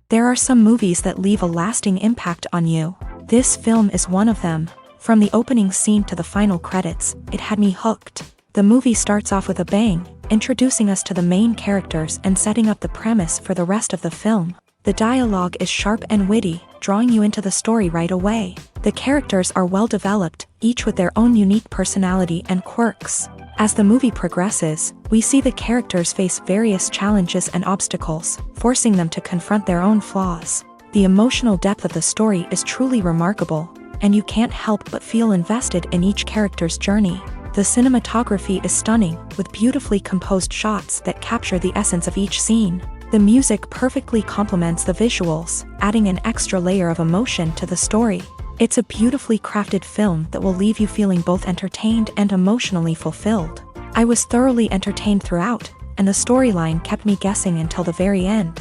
There are some movies that leave a lasting impact on you. This film is one of them. From the opening scene to the final credits, it had me hooked. The movie starts off with a bang, introducing us to the main characters and setting up the premise for the rest of the film. The dialogue is sharp and witty, drawing you into the story right away. The characters are well developed, each with their own unique personality and quirks. As the movie progresses, we see the characters face various challenges and obstacles, forcing them to confront their own flaws. The emotional depth of the story is truly remarkable, and you can't help but feel invested in each character's journey. The cinematography is stunning, with beautifully composed shots that capture the essence of each scene. The music perfectly complements the visuals, adding an extra layer of emotion to the story. It's a beautifully crafted film that will leave you feeling both entertained and emotionally fulfilled. I was thoroughly entertained throughout, and the storyline kept me guessing until the very end.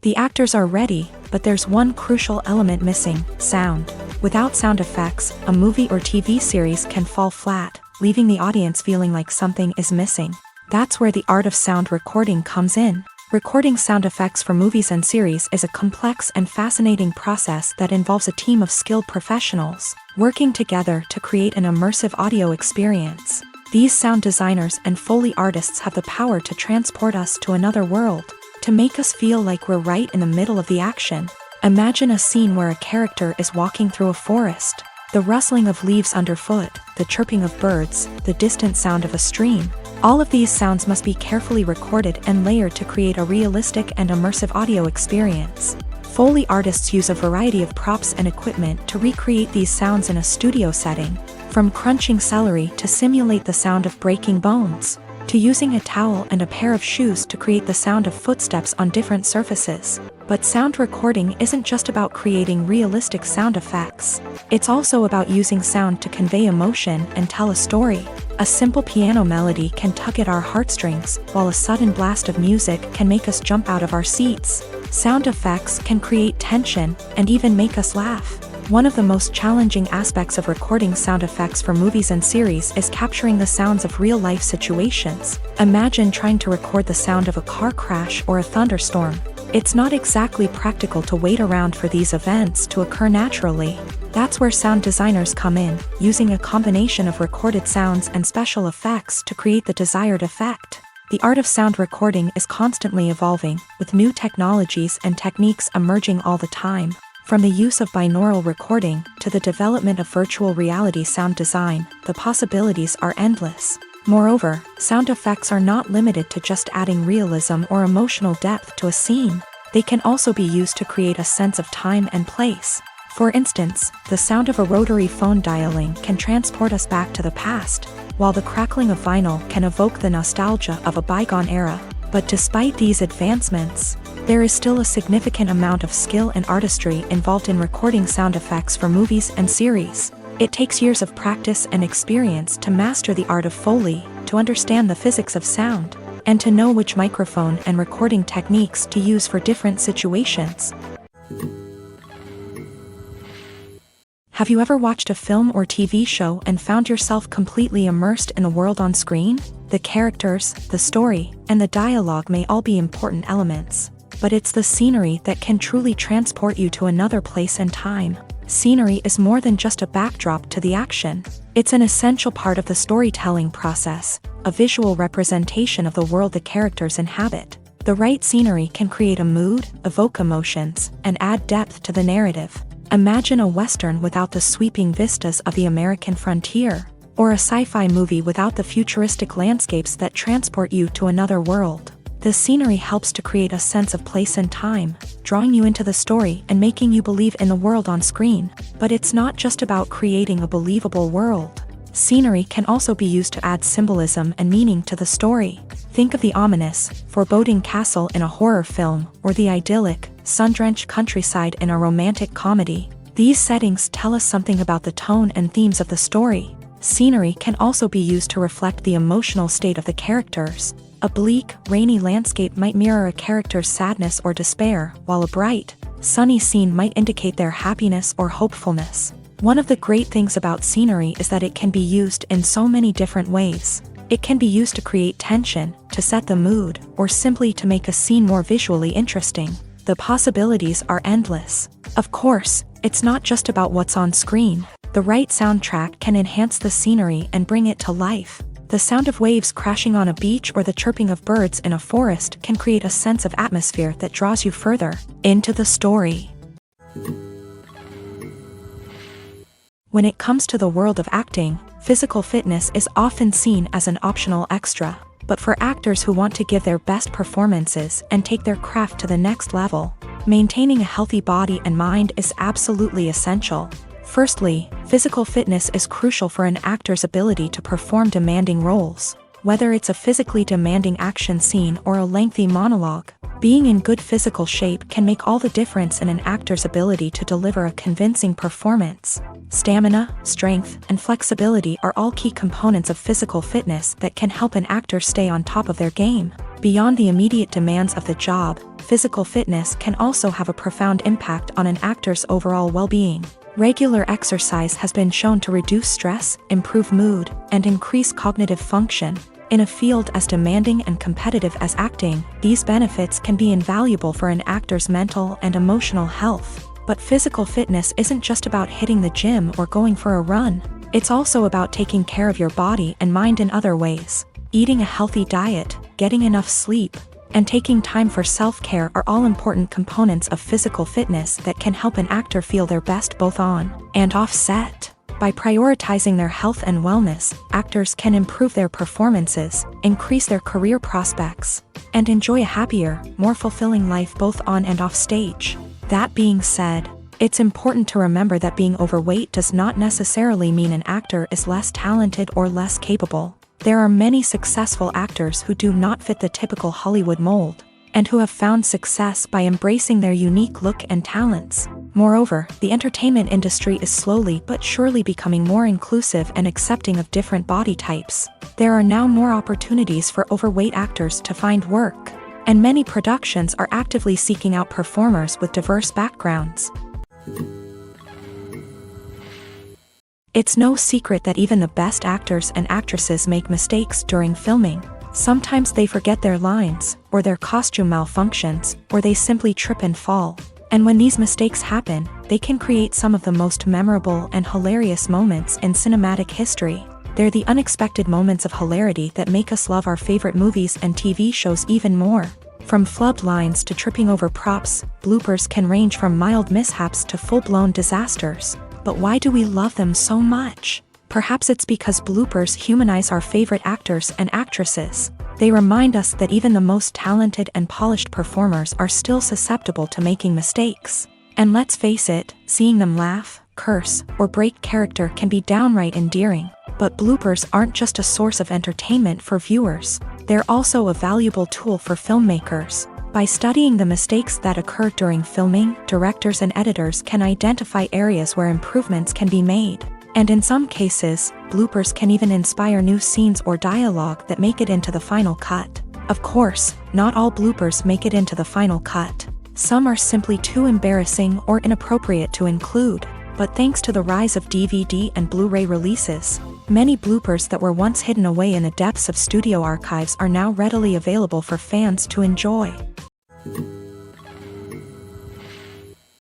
The actors are ready, but there's one crucial element missing: sound. Without sound effects, a movie or TV series can fall flat, leaving the audience feeling like something is missing. That's where the art of sound recording comes in. Recording sound effects for movies and series is a complex and fascinating process that involves a team of skilled professionals working together to create an immersive audio experience. These sound designers and Foley artists have the power to transport us to another world, to make us feel like we're right in the middle of the action. Imagine a scene where a character is walking through a forest. The rustling of leaves underfoot, the chirping of birds, the distant sound of a stream. All of these sounds must be carefully recorded and layered to create a realistic and immersive audio experience. Foley artists use a variety of props and equipment to recreate these sounds in a studio setting, from crunching celery to simulate the sound of breaking bones, to using a towel and a pair of shoes to create the sound of footsteps on different surfaces. But sound recording isn't just about creating realistic sound effects. It's also about using sound to convey emotion and tell a story. A simple piano melody can tug at our heartstrings, while a sudden blast of music can make us jump out of our seats. Sound effects can create tension and even make us laugh. One of the most challenging aspects of recording sound effects for movies and series is capturing the sounds of real-life situations. Imagine trying to record the sound of a car crash or a thunderstorm. It's not exactly practical to wait around for these events to occur naturally. That's where sound designers come in, using a combination of recorded sounds and special effects to create the desired effect. The art of sound recording is constantly evolving, with new technologies and techniques emerging all the time. From the use of binaural recording to the development of virtual reality sound design, the possibilities are endless. Moreover, sound effects are not limited to just adding realism or emotional depth to a scene. They can also be used to create a sense of time and place. For instance, the sound of a rotary phone dialing can transport us back to the past, while the crackling of vinyl can evoke the nostalgia of a bygone era. But despite these advancements, there is still a significant amount of skill and artistry involved in recording sound effects for movies and series. It takes years of practice and experience to master the art of Foley, to understand the physics of sound, and to know which microphone and recording techniques to use for different situations. Have you ever watched a film or TV show and found yourself completely immersed in the world on screen? The characters, the story, and the dialogue may all be important elements, but it's the scenery that can truly transport you to another place and time. Scenery is more than just a backdrop to the action. It's an essential part of the storytelling process, a visual representation of the world the characters inhabit. The right scenery can create a mood, evoke emotions, and add depth to the narrative. Imagine a Western without the sweeping vistas of the American frontier, or a sci-fi movie without the futuristic landscapes that transport you to another world. The scenery helps to create a sense of place and time, drawing you into the story and making you believe in the world on screen. But it's not just about creating a believable world. Scenery can also be used to add symbolism and meaning to the story. Think of the ominous, foreboding castle in a horror film, or the idyllic, sun-drenched countryside in a romantic comedy. These settings tell us something about the tone and themes of the story. Scenery can also be used to reflect the emotional state of the characters. A bleak, rainy landscape might mirror a character's sadness or despair, while a bright, sunny scene might indicate their happiness or hopefulness. One of the great things about scenery is that it can be used in so many different ways. It can be used to create tension, to set the mood, or simply to make a scene more visually interesting. The possibilities are endless. Of course, it's not just about what's on screen. The right soundtrack can enhance the scenery and bring it to life. The sound of waves crashing on a beach or the chirping of birds in a forest can create a sense of atmosphere that draws you further into the story. When it comes to the world of acting, physical fitness is often seen as an optional extra. But for actors who want to give their best performances and take their craft to the next level, maintaining a healthy body and mind is absolutely essential. Firstly, physical fitness is crucial for an actor's ability to perform demanding roles. Whether it's a physically demanding action scene or a lengthy monologue, being in good physical shape can make all the difference in an actor's ability to deliver a convincing performance. Stamina, strength, and flexibility are all key components of physical fitness that can help an actor stay on top of their game. Beyond the immediate demands of the job, physical fitness can also have a profound impact on an actor's overall well-being. Regular exercise has been shown to reduce stress, improve mood, and increase cognitive function. In a field as demanding and competitive as acting, these benefits can be invaluable for an actor's mental and emotional health. But physical fitness isn't just about hitting the gym or going for a run. It's also about taking care of your body and mind in other ways. Eating a healthy diet, getting enough sleep, and taking time for self-care are all important components of physical fitness that can help an actor feel their best both on and off set. By prioritizing their health and wellness, actors can improve their performances, increase their career prospects, and enjoy a happier, more fulfilling life both on and off stage. That being said, it's important to remember that being overweight does not necessarily mean an actor is less talented or less capable. There are many successful actors who do not fit the typical Hollywood mold, and who have found success by embracing their unique look and talents. Moreover, the entertainment industry is slowly but surely becoming more inclusive and accepting of different body types. There are now more opportunities for overweight actors to find work, and many productions are actively seeking out performers with diverse backgrounds. It's no secret that even the best actors and actresses make mistakes during filming. Sometimes they forget their lines, or their costume malfunctions, or they simply trip and fall. And when these mistakes happen, they can create some of the most memorable and hilarious moments in cinematic history. They're the unexpected moments of hilarity that make us love our favorite movies and TV shows even more. From flubbed lines to tripping over props, bloopers can range from mild mishaps to full-blown disasters. But why do we love them so much? Perhaps it's because bloopers humanize our favorite actors and actresses. They remind us that even the most talented and polished performers are still susceptible to making mistakes. And let's face it, seeing them laugh, curse, or break character can be downright endearing. But bloopers aren't just a source of entertainment for viewers. They're also a valuable tool for filmmakers. By studying the mistakes that occur during filming, directors and editors can identify areas where improvements can be made. And in some cases, bloopers can even inspire new scenes or dialogue that make it into the final cut. Of course, not all bloopers make it into the final cut. Some are simply too embarrassing or inappropriate to include. But thanks to the rise of DVD and Blu-ray releases, many bloopers that were once hidden away in the depths of studio archives are now readily available for fans to enjoy.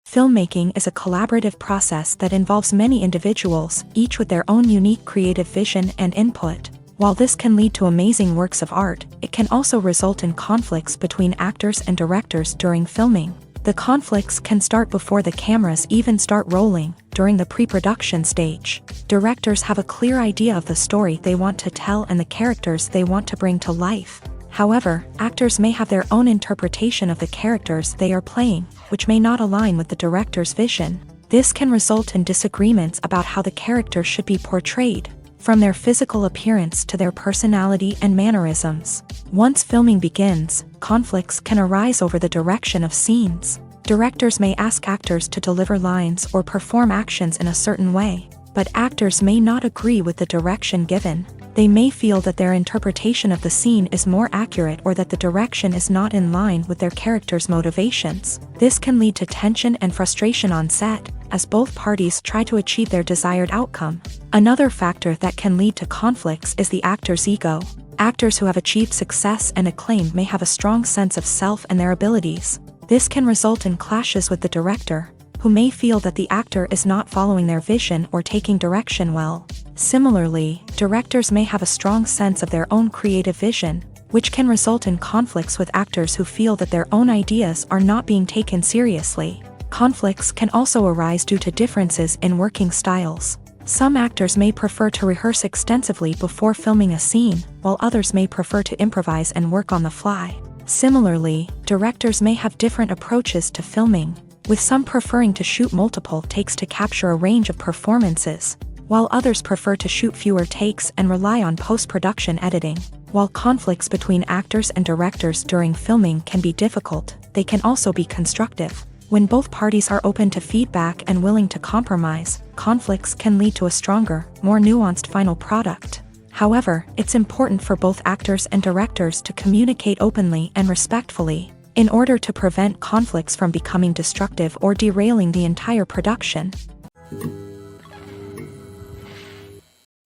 Filmmaking is a collaborative process that involves many individuals, each with their own unique creative vision and input. While this can lead to amazing works of art, it can also result in conflicts between actors and directors during filming. The conflicts can start before the cameras even start rolling, during the pre-production stage. Directors have a clear idea of the story they want to tell and the characters they want to bring to life. However, actors may have their own interpretation of the characters they are playing, which may not align with the director's vision. This can result in disagreements about how the character should be portrayed, from their physical appearance to their personality and mannerisms. Once filming begins, conflicts can arise over the direction of scenes. Directors may ask actors to deliver lines or perform actions in a certain way, but actors may not agree with the direction given. They may feel that their interpretation of the scene is more accurate or that the direction is not in line with their character's motivations. This can lead to tension and frustration on set, as both parties try to achieve their desired outcome. Another factor that can lead to conflicts is the actor's ego. Actors who have achieved success and acclaim may have a strong sense of self and their abilities. This can result in clashes with the director, who may feel that the actor is not following their vision or taking direction well. Similarly, directors may have a strong sense of their own creative vision, which can result in conflicts with actors who feel that their own ideas are not being taken seriously. Conflicts can also arise due to differences in working styles. Some actors may prefer to rehearse extensively before filming a scene, while others may prefer to improvise and work on the fly. Similarly, directors may have different approaches to filming, with some preferring to shoot multiple takes to capture a range of performances, while others prefer to shoot fewer takes and rely on post-production editing. While conflicts between actors and directors during filming can be difficult, they can also be constructive. When both parties are open to feedback and willing to compromise, conflicts can lead to a stronger, more nuanced final product. However, it's important for both actors and directors to communicate openly and respectfully, in order to prevent conflicts from becoming destructive or derailing the entire production.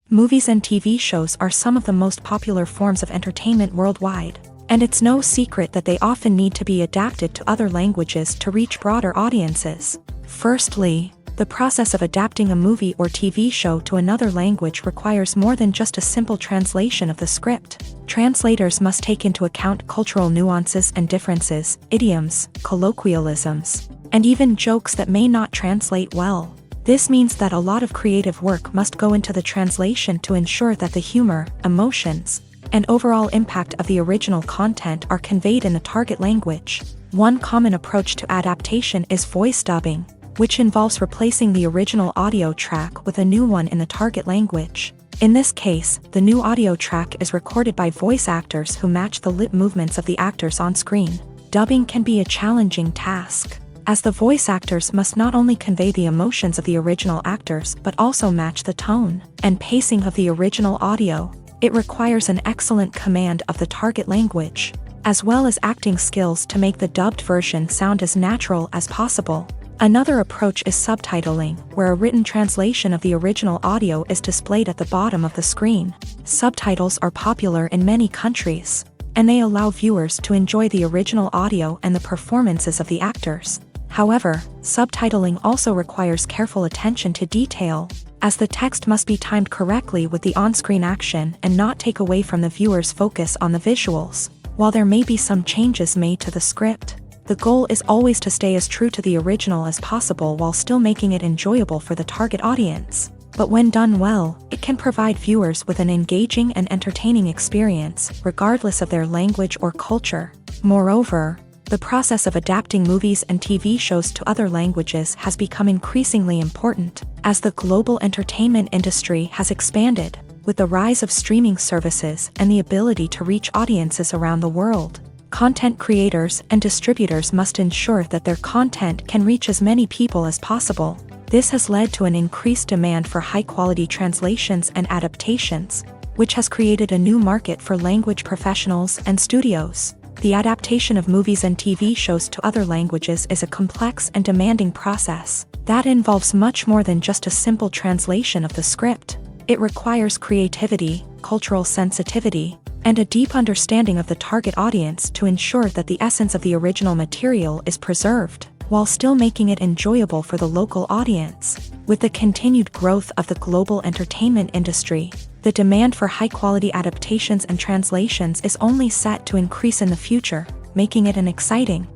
Movies and TV shows are some of the most popular forms of entertainment worldwide, and it's no secret that they often need to be adapted to other languages to reach broader audiences. Firstly, the process of adapting a movie or TV show to another language requires more than just a simple translation of the script. Translators must take into account cultural nuances and differences, idioms, colloquialisms, and even jokes that may not translate well. This means that a lot of creative work must go into the translation to ensure that the humor, emotions, and overall impact of the original content are conveyed in the target language. One common approach to adaptation is voice dubbing, which involves replacing the original audio track with a new one in the target language. In this case, the new audio track is recorded by voice actors who match the lip movements of the actors on screen. Dubbing can be a challenging task, as the voice actors must not only convey the emotions of the original actors but also match the tone and pacing of the original audio. It requires an excellent command of the target language, as well as acting skills to make the dubbed version sound as natural as possible. Another approach is subtitling, where a written translation of the original audio is displayed at the bottom of the screen. Subtitles are popular in many countries, and they allow viewers to enjoy the original audio and the performances of the actors. However, subtitling also requires careful attention to detail, as the text must be timed correctly with the on-screen action and not take away from the viewer's focus on the visuals. While there may be some changes made to the script, the goal is always to stay as true to the original as possible while still making it enjoyable for the target audience. But when done well, it can provide viewers with an engaging and entertaining experience, regardless of their language or culture. Moreover, the process of adapting movies and TV shows to other languages has become increasingly important, as the global entertainment industry has expanded, with the rise of streaming services and the ability to reach audiences around the world. Content creators and distributors must ensure that their content can reach as many people as possible. This has led to an increased demand for high-quality translations and adaptations, which has created a new market for language professionals and studios. The adaptation of movies and TV shows to other languages is a complex and demanding process that involves much more than just a simple translation of the script. It requires creativity, cultural sensitivity, and a deep understanding of the target audience to ensure that the essence of the original material is preserved, while still making it enjoyable for the local audience. With the continued growth of the global entertainment industry, the demand for high-quality adaptations and translations is only set to increase in the future, making it an exciting.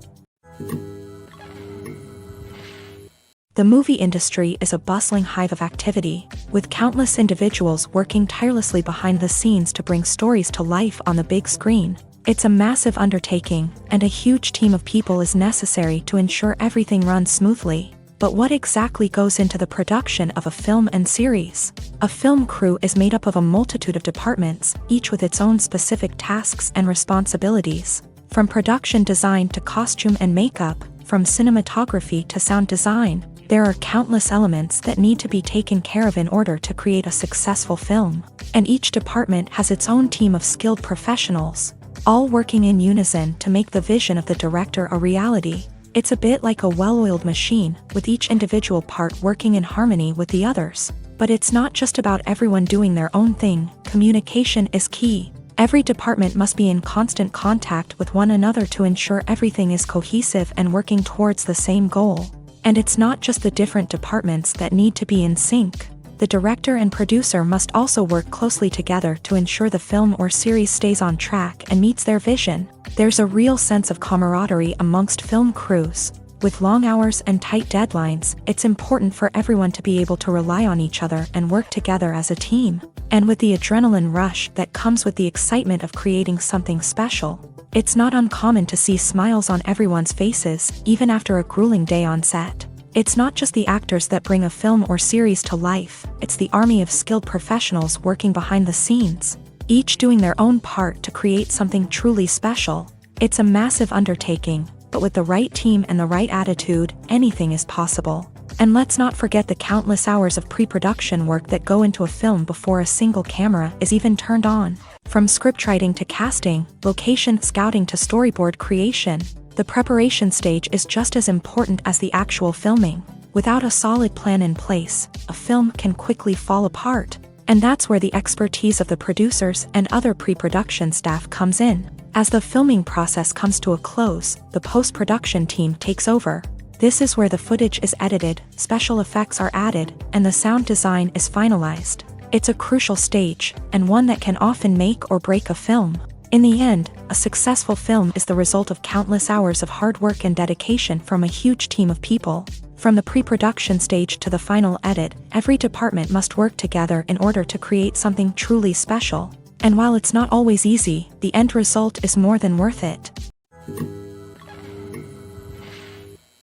The movie industry is a bustling hive of activity, with countless individuals working tirelessly behind the scenes to bring stories to life on the big screen. It's a massive undertaking, and a huge team of people is necessary to ensure everything runs smoothly. But what exactly goes into the production of a film and series? A film crew is made up of a multitude of departments, each with its own specific tasks and responsibilities. From production design to costume and makeup, from cinematography to sound design, there are countless elements that need to be taken care of in order to create a successful film. And each department has its own team of skilled professionals, all working in unison to make the vision of the director a reality. It's a bit like a well-oiled machine, with each individual part working in harmony with the others. But it's not just about everyone doing their own thing. Communication is key. Every department must be in constant contact with one another to ensure everything is cohesive and working towards the same goal. And it's not just the different departments that need to be in sync. The director and producer must also work closely together to ensure the film or series stays on track and meets their vision. There's a real sense of camaraderie amongst film crews. With long hours and tight deadlines, it's important for everyone to be able to rely on each other and work together as a team. And with the adrenaline rush that comes with the excitement of creating something special, it's not uncommon to see smiles on everyone's faces, even after a grueling day on set. It's not just the actors that bring a film or series to life, it's the army of skilled professionals working behind the scenes, each doing their own part to create something truly special. It's a massive undertaking, but with the right team and the right attitude, anything is possible. And let's not forget the countless hours of pre-production work that go into a film before a single camera is even turned on. From scriptwriting to casting, location scouting to storyboard creation, the preparation stage is just as important as the actual filming. Without a solid plan in place, a film can quickly fall apart. And that's where the expertise of the producers and other pre-production staff comes in. As the filming process comes to a close, the post-production team takes over. This is where the footage is edited, special effects are added, and the sound design is finalized. It's a crucial stage, and one that can often make or break a film. In the end, a successful film is the result of countless hours of hard work and dedication from a huge team of people. From the pre-production stage to the final edit, every department must work together in order to create something truly special. And while it's not always easy, the end result is more than worth it.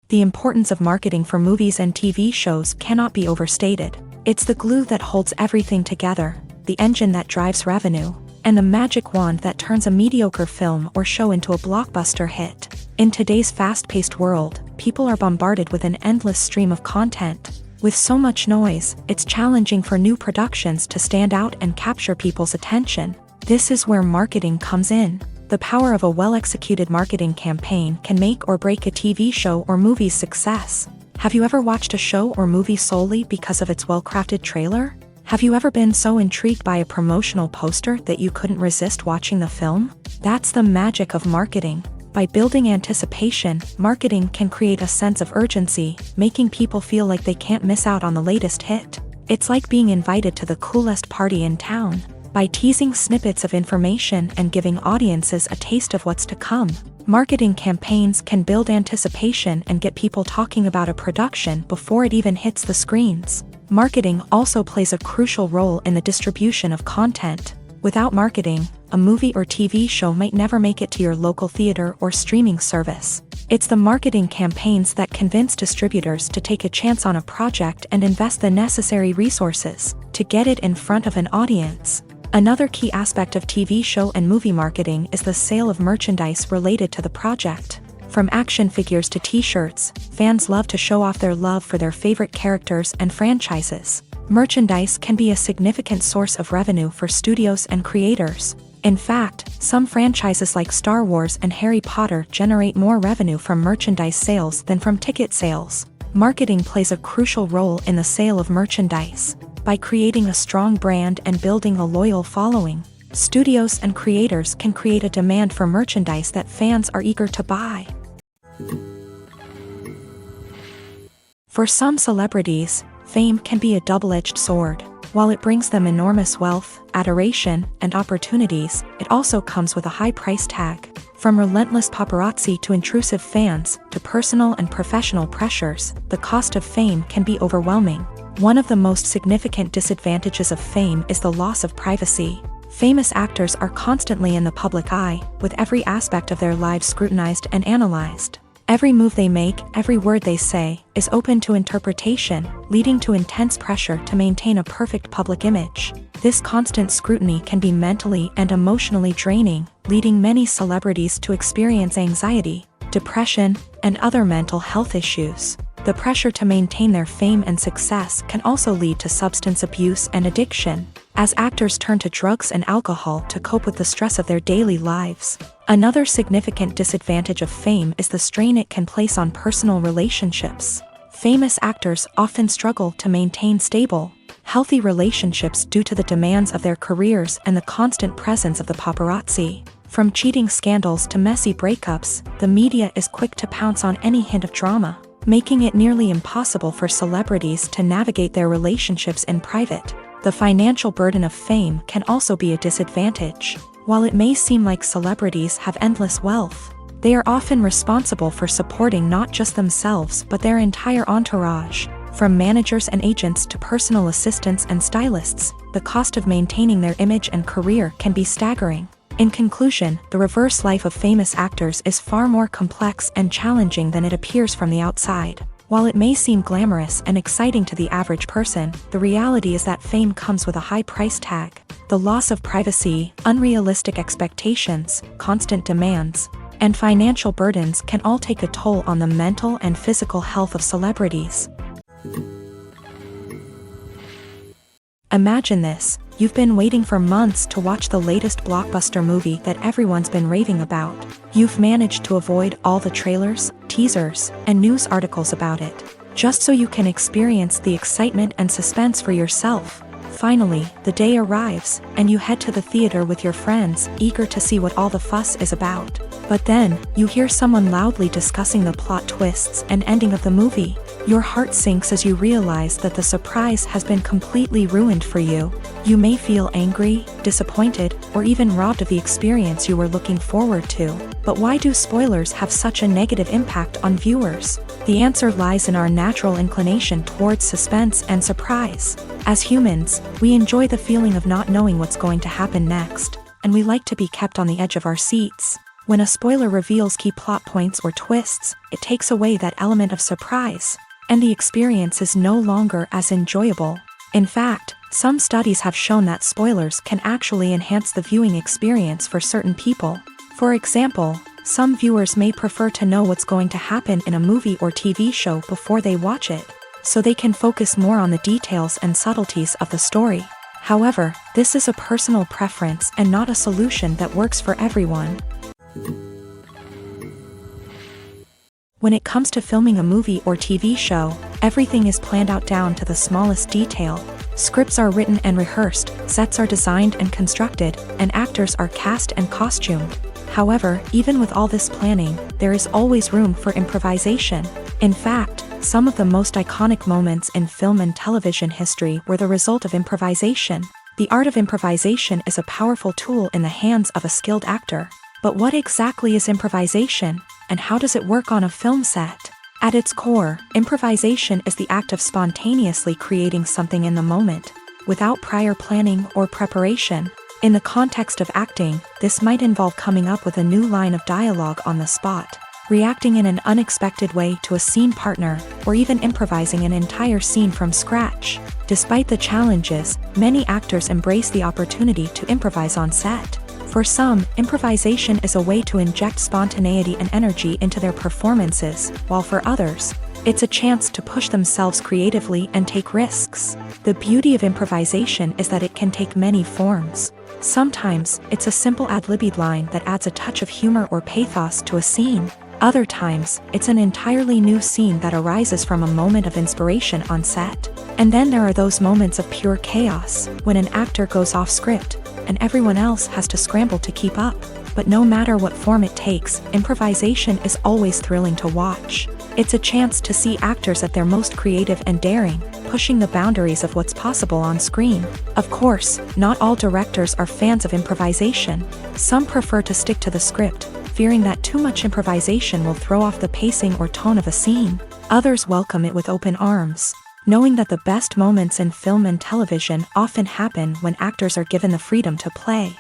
The importance of marketing for movies and TV shows cannot be overstated. It's the glue that holds everything together, the engine that drives revenue, and the magic wand that turns a mediocre film or show into a blockbuster hit. In today's fast-paced world, people are bombarded with an endless stream of content. With so much noise, it's challenging for new productions to stand out and capture people's attention. This is where marketing comes in. The power of a well-executed marketing campaign can make or break a TV show or movie's success. Have you ever watched a show or movie solely because of its well-crafted trailer? Have you ever been so intrigued by a promotional poster that you couldn't resist watching the film? That's the magic of marketing. By building anticipation, marketing can create a sense of urgency, making people feel like they can't miss out on the latest hit. It's like being invited to the coolest party in town. By teasing snippets of information and giving audiences a taste of what's to come, marketing campaigns can build anticipation and get people talking about a production before it even hits the screens. Marketing also plays a crucial role in the distribution of content. Without marketing, a movie or TV show might never make it to your local theater or streaming service. It's the marketing campaigns that convince distributors to take a chance on a project and invest the necessary resources to get it in front of an audience. Another key aspect of TV show and movie marketing is the sale of merchandise related to the project. From action figures to t-shirts, fans love to show off their love for their favorite characters and franchises. Merchandise can be a significant source of revenue for studios and creators. In fact, some franchises like Star Wars and Harry Potter generate more revenue from merchandise sales than from ticket sales. Marketing plays a crucial role in the sale of merchandise. By creating a strong brand and building a loyal following, studios and creators can create a demand for merchandise that fans are eager to buy. For some celebrities, fame can be a double-edged sword. While it brings them enormous wealth, adoration, and opportunities, it also comes with a high price tag. From relentless paparazzi to intrusive fans, to personal and professional pressures, the cost of fame can be overwhelming. One of the most significant disadvantages of fame is the loss of privacy. Famous actors are constantly in the public eye, with every aspect of their lives scrutinized and analyzed. Every move they make, every word they say, is open to interpretation, leading to intense pressure to maintain a perfect public image. This constant scrutiny can be mentally and emotionally draining, leading many celebrities to experience anxiety, depression, and other mental health issues. The pressure to maintain their fame and success can also lead to substance abuse and addiction, as actors turn to drugs and alcohol to cope with the stress of their daily lives. Another significant disadvantage of fame is the strain it can place on personal relationships. Famous actors often struggle to maintain stable, healthy relationships due to the demands of their careers and the constant presence of the paparazzi. From cheating scandals to messy breakups, the media is quick to pounce on any hint of drama, making it nearly impossible for celebrities to navigate their relationships in private. The financial burden of fame can also be a disadvantage. While it may seem like celebrities have endless wealth, they are often responsible for supporting not just themselves but their entire entourage. From managers and agents to personal assistants and stylists, the cost of maintaining their image and career can be staggering. In conclusion, the reverse life of famous actors is far more complex and challenging than it appears from the outside. While it may seem glamorous and exciting to the average person, the reality is that fame comes with a high price tag. The loss of privacy, unrealistic expectations, constant demands, and financial burdens can all take a toll on the mental and physical health of celebrities. Imagine this: you've been waiting for months to watch the latest blockbuster movie that everyone's been raving about. You've managed to avoid all the trailers, teasers, and news articles about it, just so you can experience the excitement and suspense for yourself. Finally, the day arrives, and you head to the theater with your friends, eager to see what all the fuss is about. But then, you hear someone loudly discussing the plot twists and ending of the movie. Your heart sinks as you realize that the surprise has been completely ruined for you. You may feel angry, disappointed, or even robbed of the experience you were looking forward to. But why do spoilers have such a negative impact on viewers? The answer lies in our natural inclination towards suspense and surprise. As humans, we enjoy the feeling of not knowing what's going to happen next, and we like to be kept on the edge of our seats. When a spoiler reveals key plot points or twists, it takes away that element of surprise, and the experience is no longer as enjoyable. In fact, some studies have shown that spoilers can actually enhance the viewing experience for certain people. For example, some viewers may prefer to know what's going to happen in a movie or TV show before they watch it, so they can focus more on the details and subtleties of the story. However, this is a personal preference and not a solution that works for everyone. When it comes to filming a movie or TV show, everything is planned out down to the smallest detail. Scripts are written and rehearsed, sets are designed and constructed, and actors are cast and costumed. However, even with all this planning, there is always room for improvisation. In fact, some of the most iconic moments in film and television history were the result of improvisation. The art of improvisation is a powerful tool in the hands of a skilled actor. But what exactly is improvisation, and how does it work on a film set? At its core, improvisation is the act of spontaneously creating something in the moment, without prior planning or preparation. In the context of acting, this might involve coming up with a new line of dialogue on the spot, reacting in an unexpected way to a scene partner, or even improvising an entire scene from scratch. Despite the challenges, many actors embrace the opportunity to improvise on set. For some, improvisation is a way to inject spontaneity and energy into their performances, while for others, it's a chance to push themselves creatively and take risks. The beauty of improvisation is that it can take many forms. Sometimes, it's a simple ad-libbed line that adds a touch of humor or pathos to a scene. Other times, it's an entirely new scene that arises from a moment of inspiration on set. And then there are those moments of pure chaos, when an actor goes off script, and everyone else has to scramble to keep up. But no matter what form it takes, improvisation is always thrilling to watch. It's a chance to see actors at their most creative and daring, pushing the boundaries of what's possible on screen. Of course, not all directors are fans of improvisation. Some prefer to stick to the script, fearing that too much improvisation will throw off the pacing or tone of a scene. Others welcome it with open arms, knowing that the best moments in film and television often happen when actors are given the freedom to play.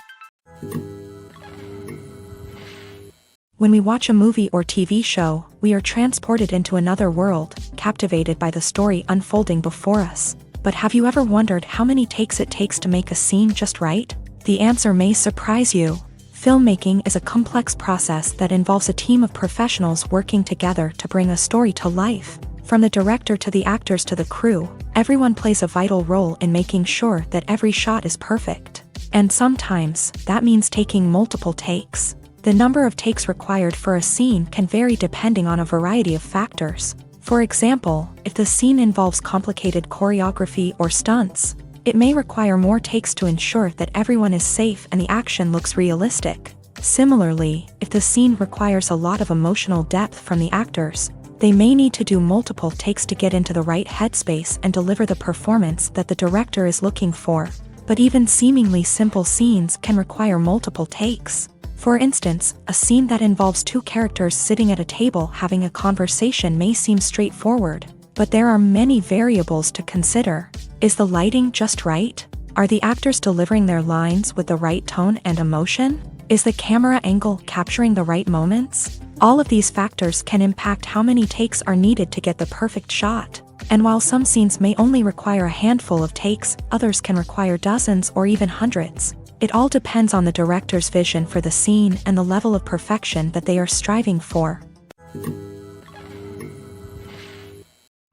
When we watch a movie or TV show, we are transported into another world, captivated by the story unfolding before us. But have you ever wondered how many takes it takes to make a scene just right? The answer may surprise you. Filmmaking is a complex process that involves a team of professionals working together to bring a story to life. From the director to the actors to the crew, everyone plays a vital role in making sure that every shot is perfect. And sometimes, that means taking multiple takes. The number of takes required for a scene can vary depending on a variety of factors. For example, if the scene involves complicated choreography or stunts, it may require more takes to ensure that everyone is safe and the action looks realistic. Similarly, if the scene requires a lot of emotional depth from the actors, they may need to do multiple takes to get into the right headspace and deliver the performance that the director is looking for. But even seemingly simple scenes can require multiple takes. For instance, a scene that involves two characters sitting at a table having a conversation may seem straightforward, but there are many variables to consider. Is the lighting just right? Are the actors delivering their lines with the right tone and emotion? Is the camera angle capturing the right moments? All of these factors can impact how many takes are needed to get the perfect shot. And while some scenes may only require a handful of takes, others can require dozens or even hundreds. It all depends on the director's vision for the scene and the level of perfection that they are striving for.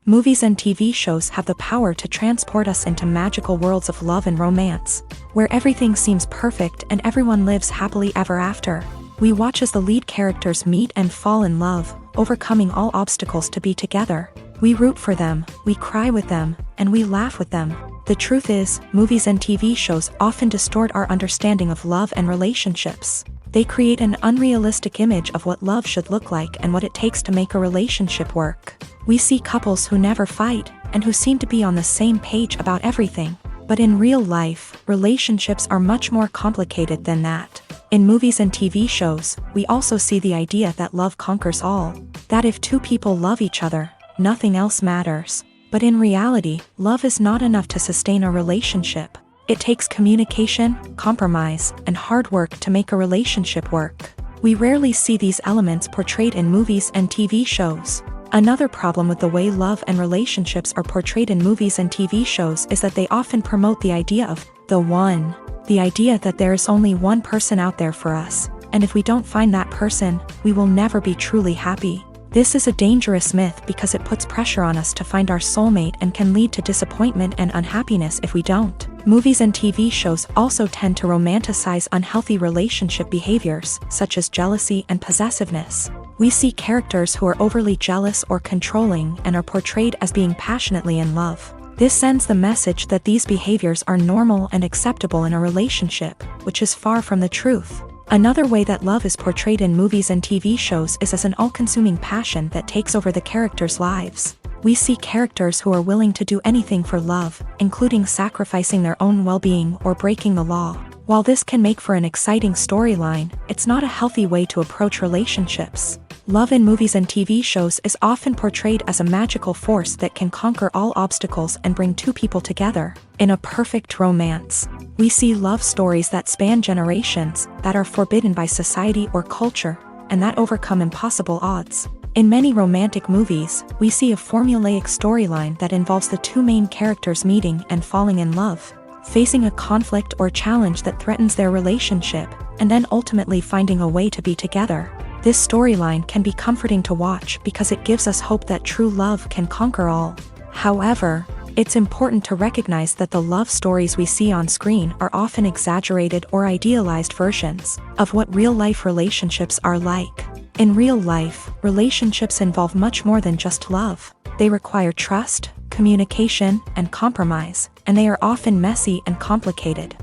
Movies and TV shows have the power to transport us into magical worlds of love and romance, where everything seems perfect and everyone lives happily ever after. We watch as the lead characters meet and fall in love, overcoming all obstacles to be together. We root for them, we cry with them, and we laugh with them. The truth is, movies and TV shows often distort our understanding of love and relationships. They create an unrealistic image of what love should look like and what it takes to make a relationship work. We see couples who never fight, and who seem to be on the same page about everything. But in real life, relationships are much more complicated than that. In movies and TV shows, we also see the idea that love conquers all. That if two people love each other, nothing else matters. But in reality, love is not enough to sustain a relationship. It takes communication, compromise, and hard work to make a relationship work. We rarely see these elements portrayed in movies and TV shows. Another problem with the way love and relationships are portrayed in movies and TV shows is that they often promote the idea of the one. The idea that there is only one person out there for us, and if we don't find that person, we will never be truly happy. This is a dangerous myth because it puts pressure on us to find our soulmate and can lead to disappointment and unhappiness if we don't. Movies and TV shows also tend to romanticize unhealthy relationship behaviors, such as jealousy and possessiveness. We see characters who are overly jealous or controlling and are portrayed as being passionately in love. This sends the message that these behaviors are normal and acceptable in a relationship, which is far from the truth. Another way that love is portrayed in movies and TV shows is as an all-consuming passion that takes over the characters' lives. We see characters who are willing to do anything for love, including sacrificing their own well-being or breaking the law. While this can make for an exciting storyline, it's not a healthy way to approach relationships. Love in movies and TV shows is often portrayed as a magical force that can conquer all obstacles and bring two people together. In a perfect romance, we see love stories that span generations, that are forbidden by society or culture, and that overcome impossible odds. In many romantic movies, we see a formulaic storyline that involves the two main characters meeting and falling in love, facing a conflict or challenge that threatens their relationship, and then ultimately finding a way to be together. This storyline can be comforting to watch because it gives us hope that true love can conquer all. However, it's important to recognize that the love stories we see on screen are often exaggerated or idealized versions of what real-life relationships are like. In real life, relationships involve much more than just love. They require trust, communication, and compromise, and they are often messy and complicated.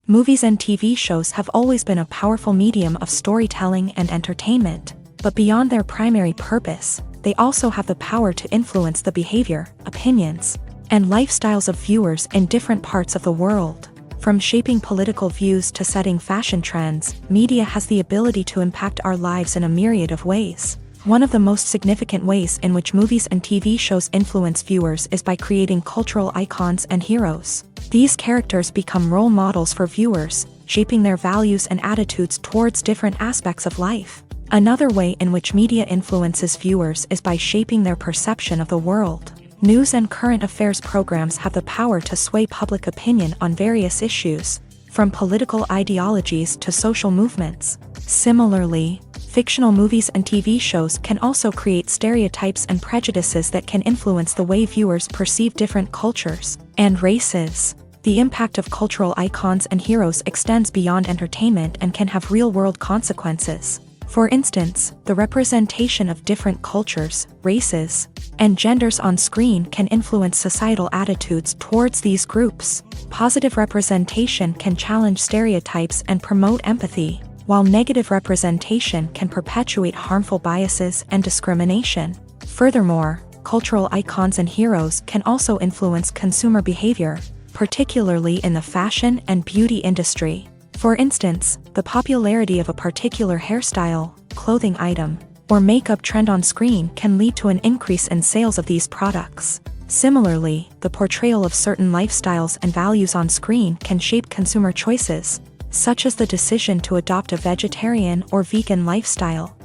Movies and TV shows have always been a powerful medium of storytelling and entertainment, but beyond their primary purpose, they also have the power to influence the behavior, opinions, and lifestyles of viewers in different parts of the world. From shaping political views to setting fashion trends, media has the ability to impact our lives in a myriad of ways. One of the most significant ways in which movies and TV shows influence viewers is by creating cultural icons and heroes. These characters become role models for viewers, shaping their values and attitudes towards different aspects of life. Another way in which media influences viewers is by shaping their perception of the world. News and current affairs programs have the power to sway public opinion on various issues, from political ideologies to social movements. Similarly, Fictional movies and TV shows can also create stereotypes and prejudices that can influence the way viewers perceive different cultures and races. The impact of cultural icons and heroes extends beyond entertainment and can have real-world consequences. For instance, the representation of different cultures, races, and genders on screen can influence societal attitudes towards these groups. Positive representation can challenge stereotypes and promote empathy, while negative representation can perpetuate harmful biases and discrimination. Furthermore, cultural icons and heroes can also influence consumer behavior, particularly in the fashion and beauty industry. For instance, the popularity of a particular hairstyle, clothing item, or makeup trend on screen can lead to an increase in sales of these products. Similarly, the portrayal of certain lifestyles and values on screen can shape consumer choices, such as the decision to adopt a vegetarian or vegan lifestyle.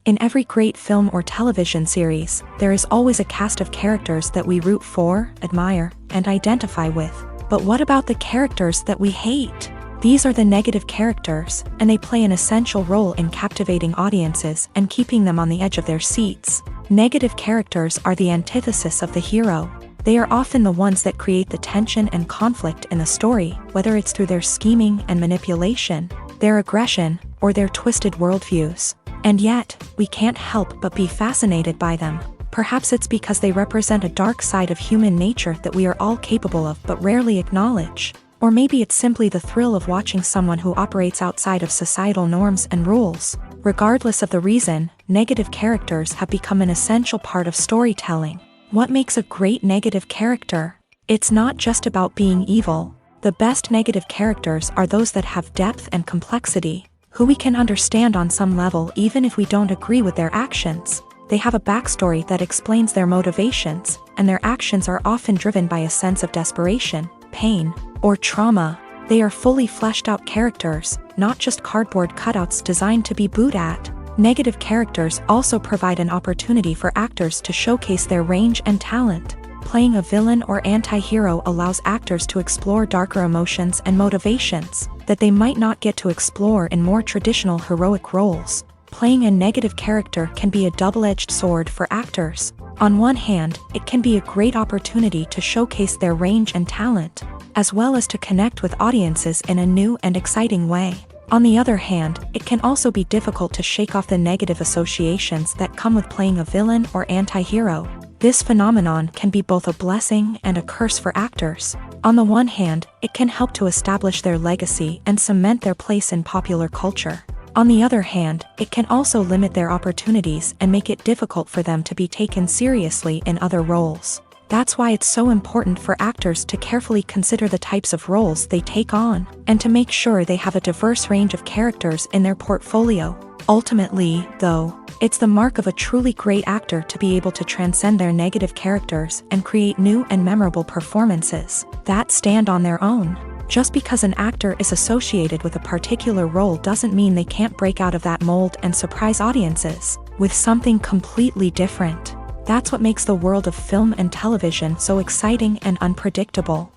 In every great film or television series, there is always a cast of characters that we root for, admire, and identify with. But what about the characters that we hate? These are the negative characters, and they play an essential role in captivating audiences and keeping them on the edge of their seats. Negative characters are the antithesis of the hero. They are often the ones that create the tension and conflict in the story, whether it's through their scheming and manipulation, their aggression, or their twisted worldviews. And yet, we can't help but be fascinated by them. Perhaps it's because they represent a dark side of human nature that we are all capable of but rarely acknowledge. Or maybe it's simply the thrill of watching someone who operates outside of societal norms and rules. Regardless of the reason, negative characters have become an essential part of storytelling. What makes a great negative character? It's not just about being evil. The best negative characters are those that have depth and complexity, who we can understand on some level even if we don't agree with their actions. They have a backstory that explains their motivations, and their actions are often driven by a sense of desperation, pain, or trauma. They are fully fleshed out characters, not just cardboard cutouts designed to be booed at. Negative characters also provide an opportunity for actors to showcase their range and talent. Playing a villain or anti-hero allows actors to explore darker emotions and motivations that they might not get to explore in more traditional heroic roles. Playing a negative character can be a double-edged sword for actors. On one hand, it can be a great opportunity to showcase their range and talent, as well as to connect with audiences in a new and exciting way. On the other hand, it can also be difficult to shake off the negative associations that come with playing a villain or anti-hero. This phenomenon can be both a blessing and a curse for actors. On the one hand, it can help to establish their legacy and cement their place in popular culture. On the other hand, it can also limit their opportunities and make it difficult for them to be taken seriously in other roles. That's why it's so important for actors to carefully consider the types of roles they take on, and to make sure they have a diverse range of characters in their portfolio. Ultimately, though, it's the mark of a truly great actor to be able to transcend their negative characters and create new and memorable performances that stand on their own. Just because an actor is associated with a particular role doesn't mean they can't break out of that mold and surprise audiences with something completely different. That's what makes the world of film and television so exciting and unpredictable.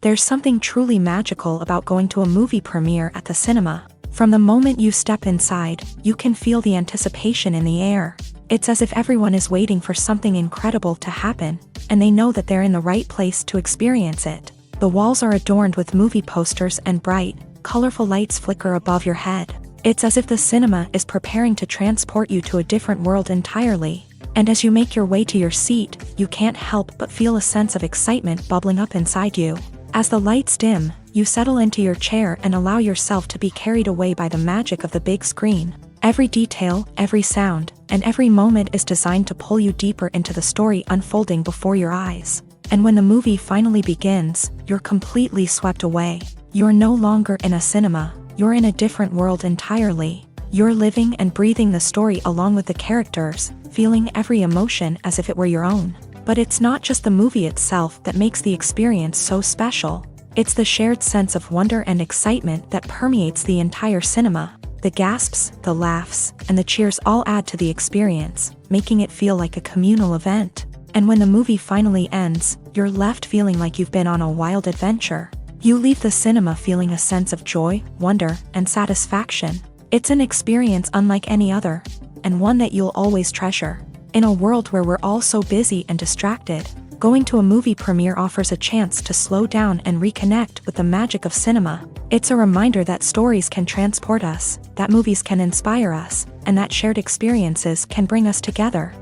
There's something truly magical about going to a movie premiere at the cinema. From the moment you step inside, you can feel the anticipation in the air. It's as if everyone is waiting for something incredible to happen, and they know that they're in the right place to experience it. The walls are adorned with movie posters and bright, colorful lights flicker above your head. It's as if the cinema is preparing to transport you to a different world entirely. And as you make your way to your seat, you can't help but feel a sense of excitement bubbling up inside you. As the lights dim, you settle into your chair and allow yourself to be carried away by the magic of the big screen. Every detail, every sound, and every moment is designed to pull you deeper into the story unfolding before your eyes. And when the movie finally begins, you're completely swept away. You're no longer in a cinema, you're in a different world entirely. You're living and breathing the story along with the characters, feeling every emotion as if it were your own. But it's not just the movie itself that makes the experience so special. It's the shared sense of wonder and excitement that permeates the entire cinema. The gasps, the laughs, and the cheers all add to the experience, making it feel like a communal event. And when the movie finally ends, you're left feeling like you've been on a wild adventure. You leave the cinema feeling a sense of joy, wonder, and satisfaction. It's an experience unlike any other, and one that you'll always treasure. In a world where we're all so busy and distracted, going to a movie premiere offers a chance to slow down and reconnect with the magic of cinema. It's a reminder that stories can transport us, that movies can inspire us, and that shared experiences can bring us together.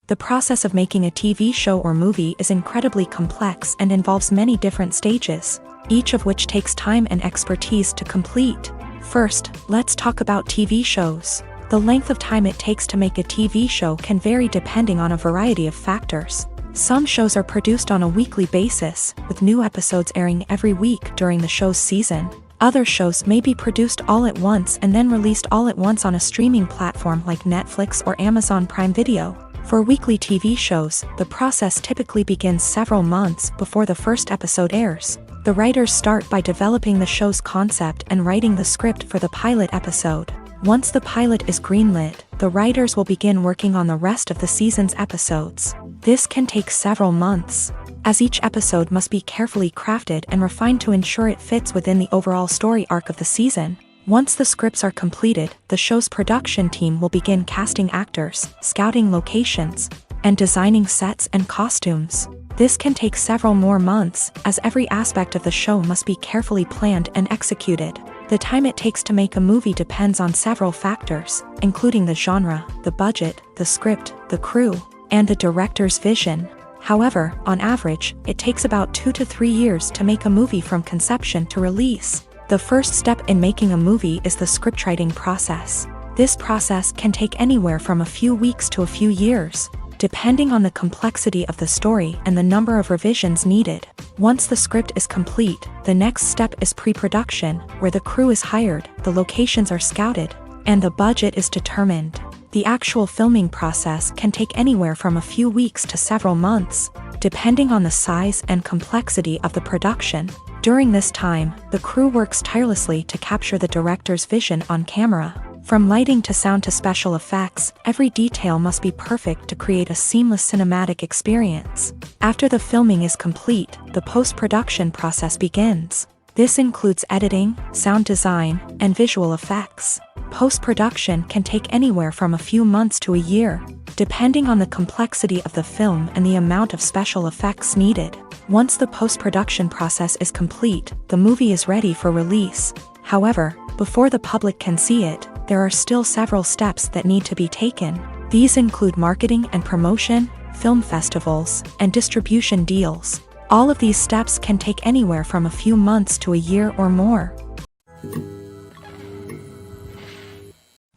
The process of making a TV show or movie is incredibly complex and involves many different stages, each of which takes time and expertise to complete. First, let's talk about TV shows. The length of time it takes to make a TV show can vary depending on a variety of factors. Some shows are produced on a weekly basis, with new episodes airing every week during the show's season. Other shows may be produced all at once and then released all at once on a streaming platform like Netflix or Amazon Prime Video. For weekly TV shows, the process typically begins several months before the first episode airs. The writers start by developing the show's concept and writing the script for the pilot episode. Once the pilot is greenlit, the writers will begin working on the rest of the season's episodes. This can take several months, as each episode must be carefully crafted and refined to ensure it fits within the overall story arc of the season. Once the scripts are completed, the show's production team will begin casting actors, scouting locations, and designing sets and costumes. This can take several more months, as every aspect of the show must be carefully planned and executed. The time it takes to make a movie depends on several factors, including the genre, the budget, the script, the crew, and the director's vision. However, on average, it takes about 2 to 3 years to make a movie from conception to release. The first step in making a movie is the scriptwriting process. This process can take anywhere from a few weeks to a few years, depending on the complexity of the story and the number of revisions needed. Once the script is complete, the next step is pre-production, where the crew is hired, the locations are scouted, and the budget is determined. The actual filming process can take anywhere from a few weeks to several months, depending on the size and complexity of the production. During this time, the crew works tirelessly to capture the director's vision on camera. From lighting to sound to special effects, every detail must be perfect to create a seamless cinematic experience. After the filming is complete, the post-production process begins. This includes editing, sound design, and visual effects. Post-production can take anywhere from a few months to a year, depending on the complexity of the film and the amount of special effects needed. Once the post-production process is complete, the movie is ready for release. However, before the public can see it, there are still several steps that need to be taken. These include marketing and promotion, film festivals, and distribution deals. All of these steps can take anywhere from a few months to a year or more.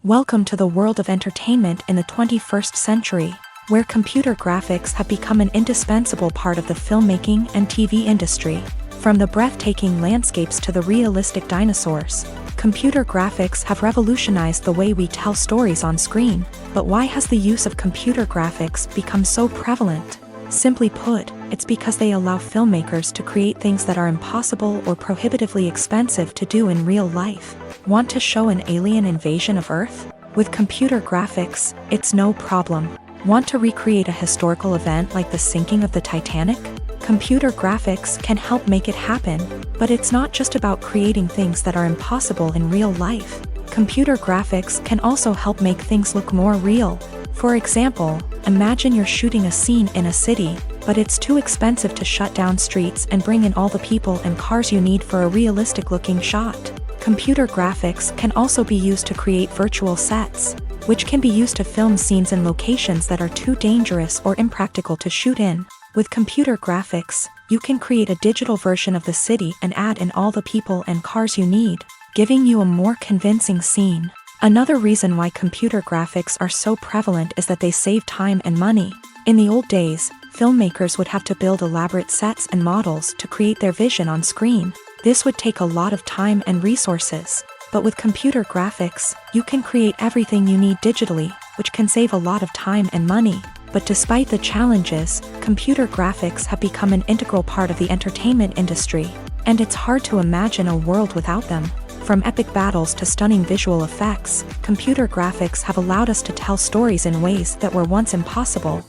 Welcome to the world of entertainment in the 21st century, where computer graphics have become an indispensable part of the filmmaking and TV industry. From the breathtaking landscapes to the realistic dinosaurs, computer graphics have revolutionized the way we tell stories on screen. But why has the use of computer graphics become so prevalent? Simply put, it's because they allow filmmakers to create things that are impossible or prohibitively expensive to do in real life. Want to show an alien invasion of Earth? With computer graphics, it's no problem. Want to recreate a historical event like the sinking of the Titanic? Computer graphics can help make it happen, but it's not just about creating things that are impossible in real life. Computer graphics can also help make things look more real. For example, imagine you're shooting a scene in a city, but it's too expensive to shut down streets and bring in all the people and cars you need for a realistic-looking shot. Computer graphics can also be used to create virtual sets, which can be used to film scenes in locations that are too dangerous or impractical to shoot in. With computer graphics, you can create a digital version of the city and add in all the people and cars you need, giving you a more convincing scene. Another reason why computer graphics are so prevalent is that they save time and money. In the old days, filmmakers would have to build elaborate sets and models to create their vision on screen. This would take a lot of time and resources. But with computer graphics, you can create everything you need digitally, which can save a lot of time and money. But despite the challenges, computer graphics have become an integral part of the entertainment industry, and it's hard to imagine a world without them. From epic battles to stunning visual effects, computer graphics have allowed us to tell stories in ways that were once impossible.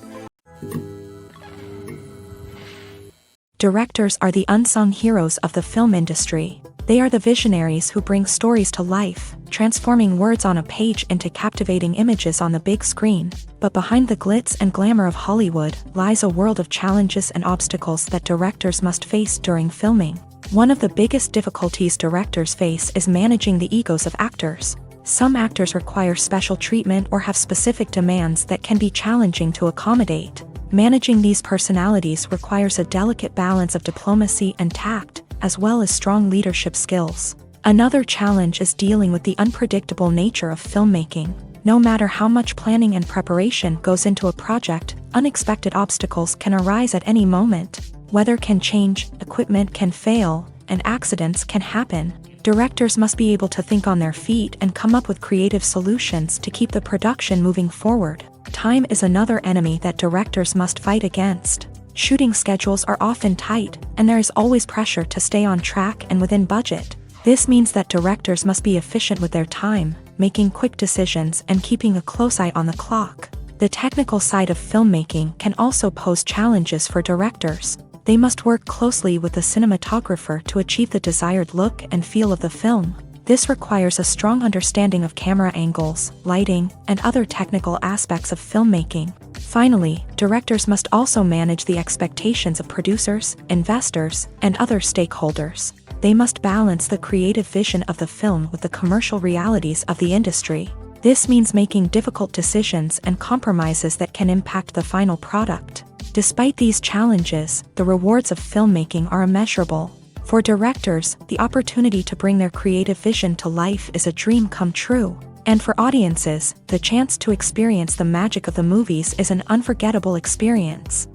Directors are the unsung heroes of the film industry. They are the visionaries who bring stories to life, transforming words on a page into captivating images on the big screen. But behind the glitz and glamour of Hollywood lies a world of challenges and obstacles that directors must face during filming. One of the biggest difficulties directors face is managing the egos of actors. Some actors require special treatment or have specific demands that can be challenging to accommodate. Managing these personalities requires a delicate balance of diplomacy and tact, as well as strong leadership skills. Another challenge is dealing with the unpredictable nature of filmmaking. No matter how much planning and preparation goes into a project, unexpected obstacles can arise at any moment. Weather can change, equipment can fail, and accidents can happen. Directors must be able to think on their feet and come up with creative solutions to keep the production moving forward. Time is another enemy that directors must fight against. Shooting schedules are often tight, and there is always pressure to stay on track and within budget. This means that directors must be efficient with their time, making quick decisions and keeping a close eye on the clock. The technical side of filmmaking can also pose challenges for directors. They must work closely with the cinematographer to achieve the desired look and feel of the film. This requires a strong understanding of camera angles, lighting, and other technical aspects of filmmaking. Finally, directors must also manage the expectations of producers, investors, and other stakeholders. They must balance the creative vision of the film with the commercial realities of the industry. This means making difficult decisions and compromises that can impact the final product. Despite these challenges, the rewards of filmmaking are immeasurable. For directors, the opportunity to bring their creative vision to life is a dream come true. And for audiences, the chance to experience the magic of the movies is an unforgettable experience.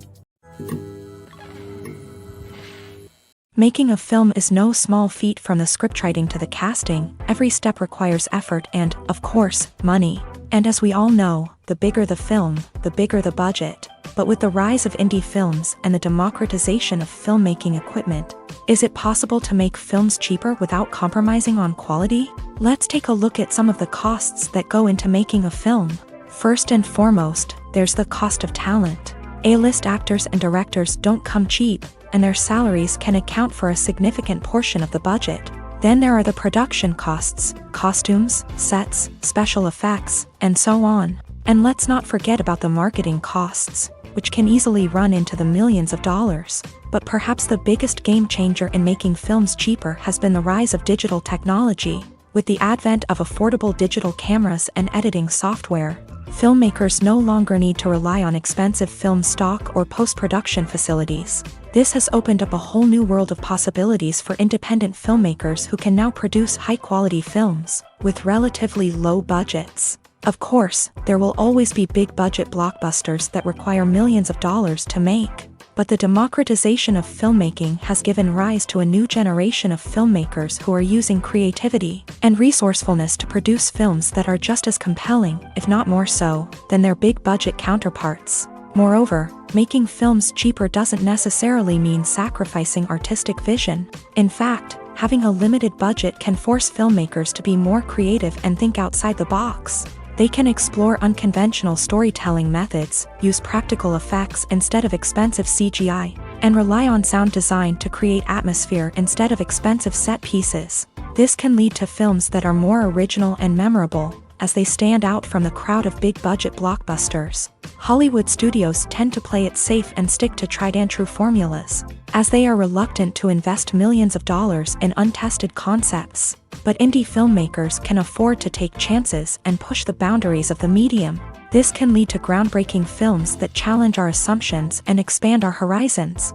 Making a film is no small feat, from the scriptwriting to the casting. Every step requires effort and, of course, money. And as we all know, the bigger the film, the bigger the budget. But with the rise of indie films and the democratization of filmmaking equipment, is it possible to make films cheaper without compromising on quality? Let's take a look at some of the costs that go into making a film. First and foremost, there's the cost of talent. A-list actors and directors don't come cheap, and their salaries can account for a significant portion of the budget. Then there are the production costs, costumes, sets, special effects, and so on. And let's not forget about the marketing costs, which can easily run into the millions of dollars. But perhaps the biggest game changer in making films cheaper has been the rise of digital technology. With the advent of affordable digital cameras and editing software, filmmakers no longer need to rely on expensive film stock or post-production facilities. This has opened up a whole new world of possibilities for independent filmmakers who can now produce high-quality films with relatively low budgets. Of course, there will always be big-budget blockbusters that require millions of dollars to make. But the democratization of filmmaking has given rise to a new generation of filmmakers who are using creativity and resourcefulness to produce films that are just as compelling, if not more so, than their big-budget counterparts. Moreover, making films cheaper doesn't necessarily mean sacrificing artistic vision. In fact, having a limited budget can force filmmakers to be more creative and think outside the box. They can explore unconventional storytelling methods, use practical effects instead of expensive CGI, and rely on sound design to create atmosphere instead of expensive set pieces. This can lead to films that are more original and memorable, as they stand out from the crowd of big-budget blockbusters. Hollywood studios tend to play it safe and stick to tried-and-true formulas, as they are reluctant to invest millions of dollars in untested concepts. But indie filmmakers can afford to take chances and push the boundaries of the medium. This can lead to groundbreaking films that challenge our assumptions and expand our horizons.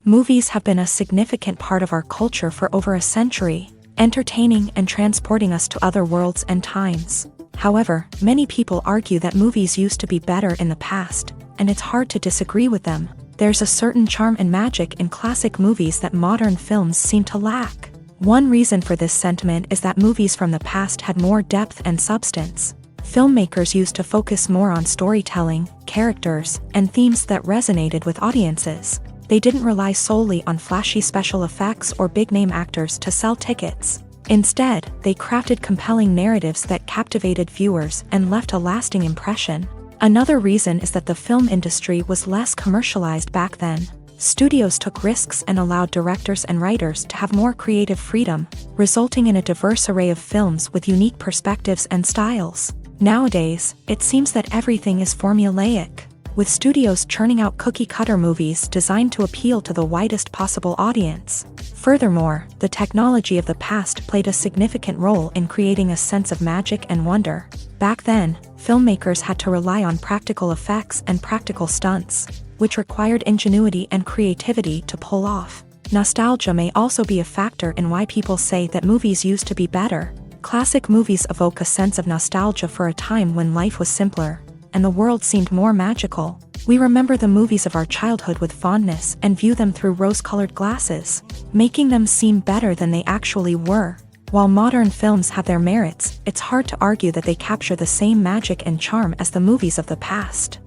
Movies have been a significant part of our culture for over a century, entertaining and transporting us to other worlds and times. However, many people argue that movies used to be better in the past, and it's hard to disagree with them. There's a certain charm and magic in classic movies that modern films seem to lack. One reason for this sentiment is that movies from the past had more depth and substance. Filmmakers used to focus more on storytelling, characters, and themes that resonated with audiences. They didn't rely solely on flashy special effects or big-name actors to sell tickets. Instead, they crafted compelling narratives that captivated viewers and left a lasting impression. Another reason is that the film industry was less commercialized back then. Studios took risks and allowed directors and writers to have more creative freedom, resulting in a diverse array of films with unique perspectives and styles. Nowadays, it seems that everything is formulaic, with studios churning out cookie-cutter movies designed to appeal to the widest possible audience. Furthermore, the technology of the past played a significant role in creating a sense of magic and wonder. Back then, filmmakers had to rely on practical effects and practical stunts, which required ingenuity and creativity to pull off. Nostalgia may also be a factor in why people say that movies used to be better. Classic movies evoke a sense of nostalgia for a time when life was simpler, and the world seemed more magical. We remember the movies of our childhood with fondness and view them through rose-colored glasses, making them seem better than they actually were. While modern films have their merits, it's hard to argue that they capture the same magic and charm as the movies of the past.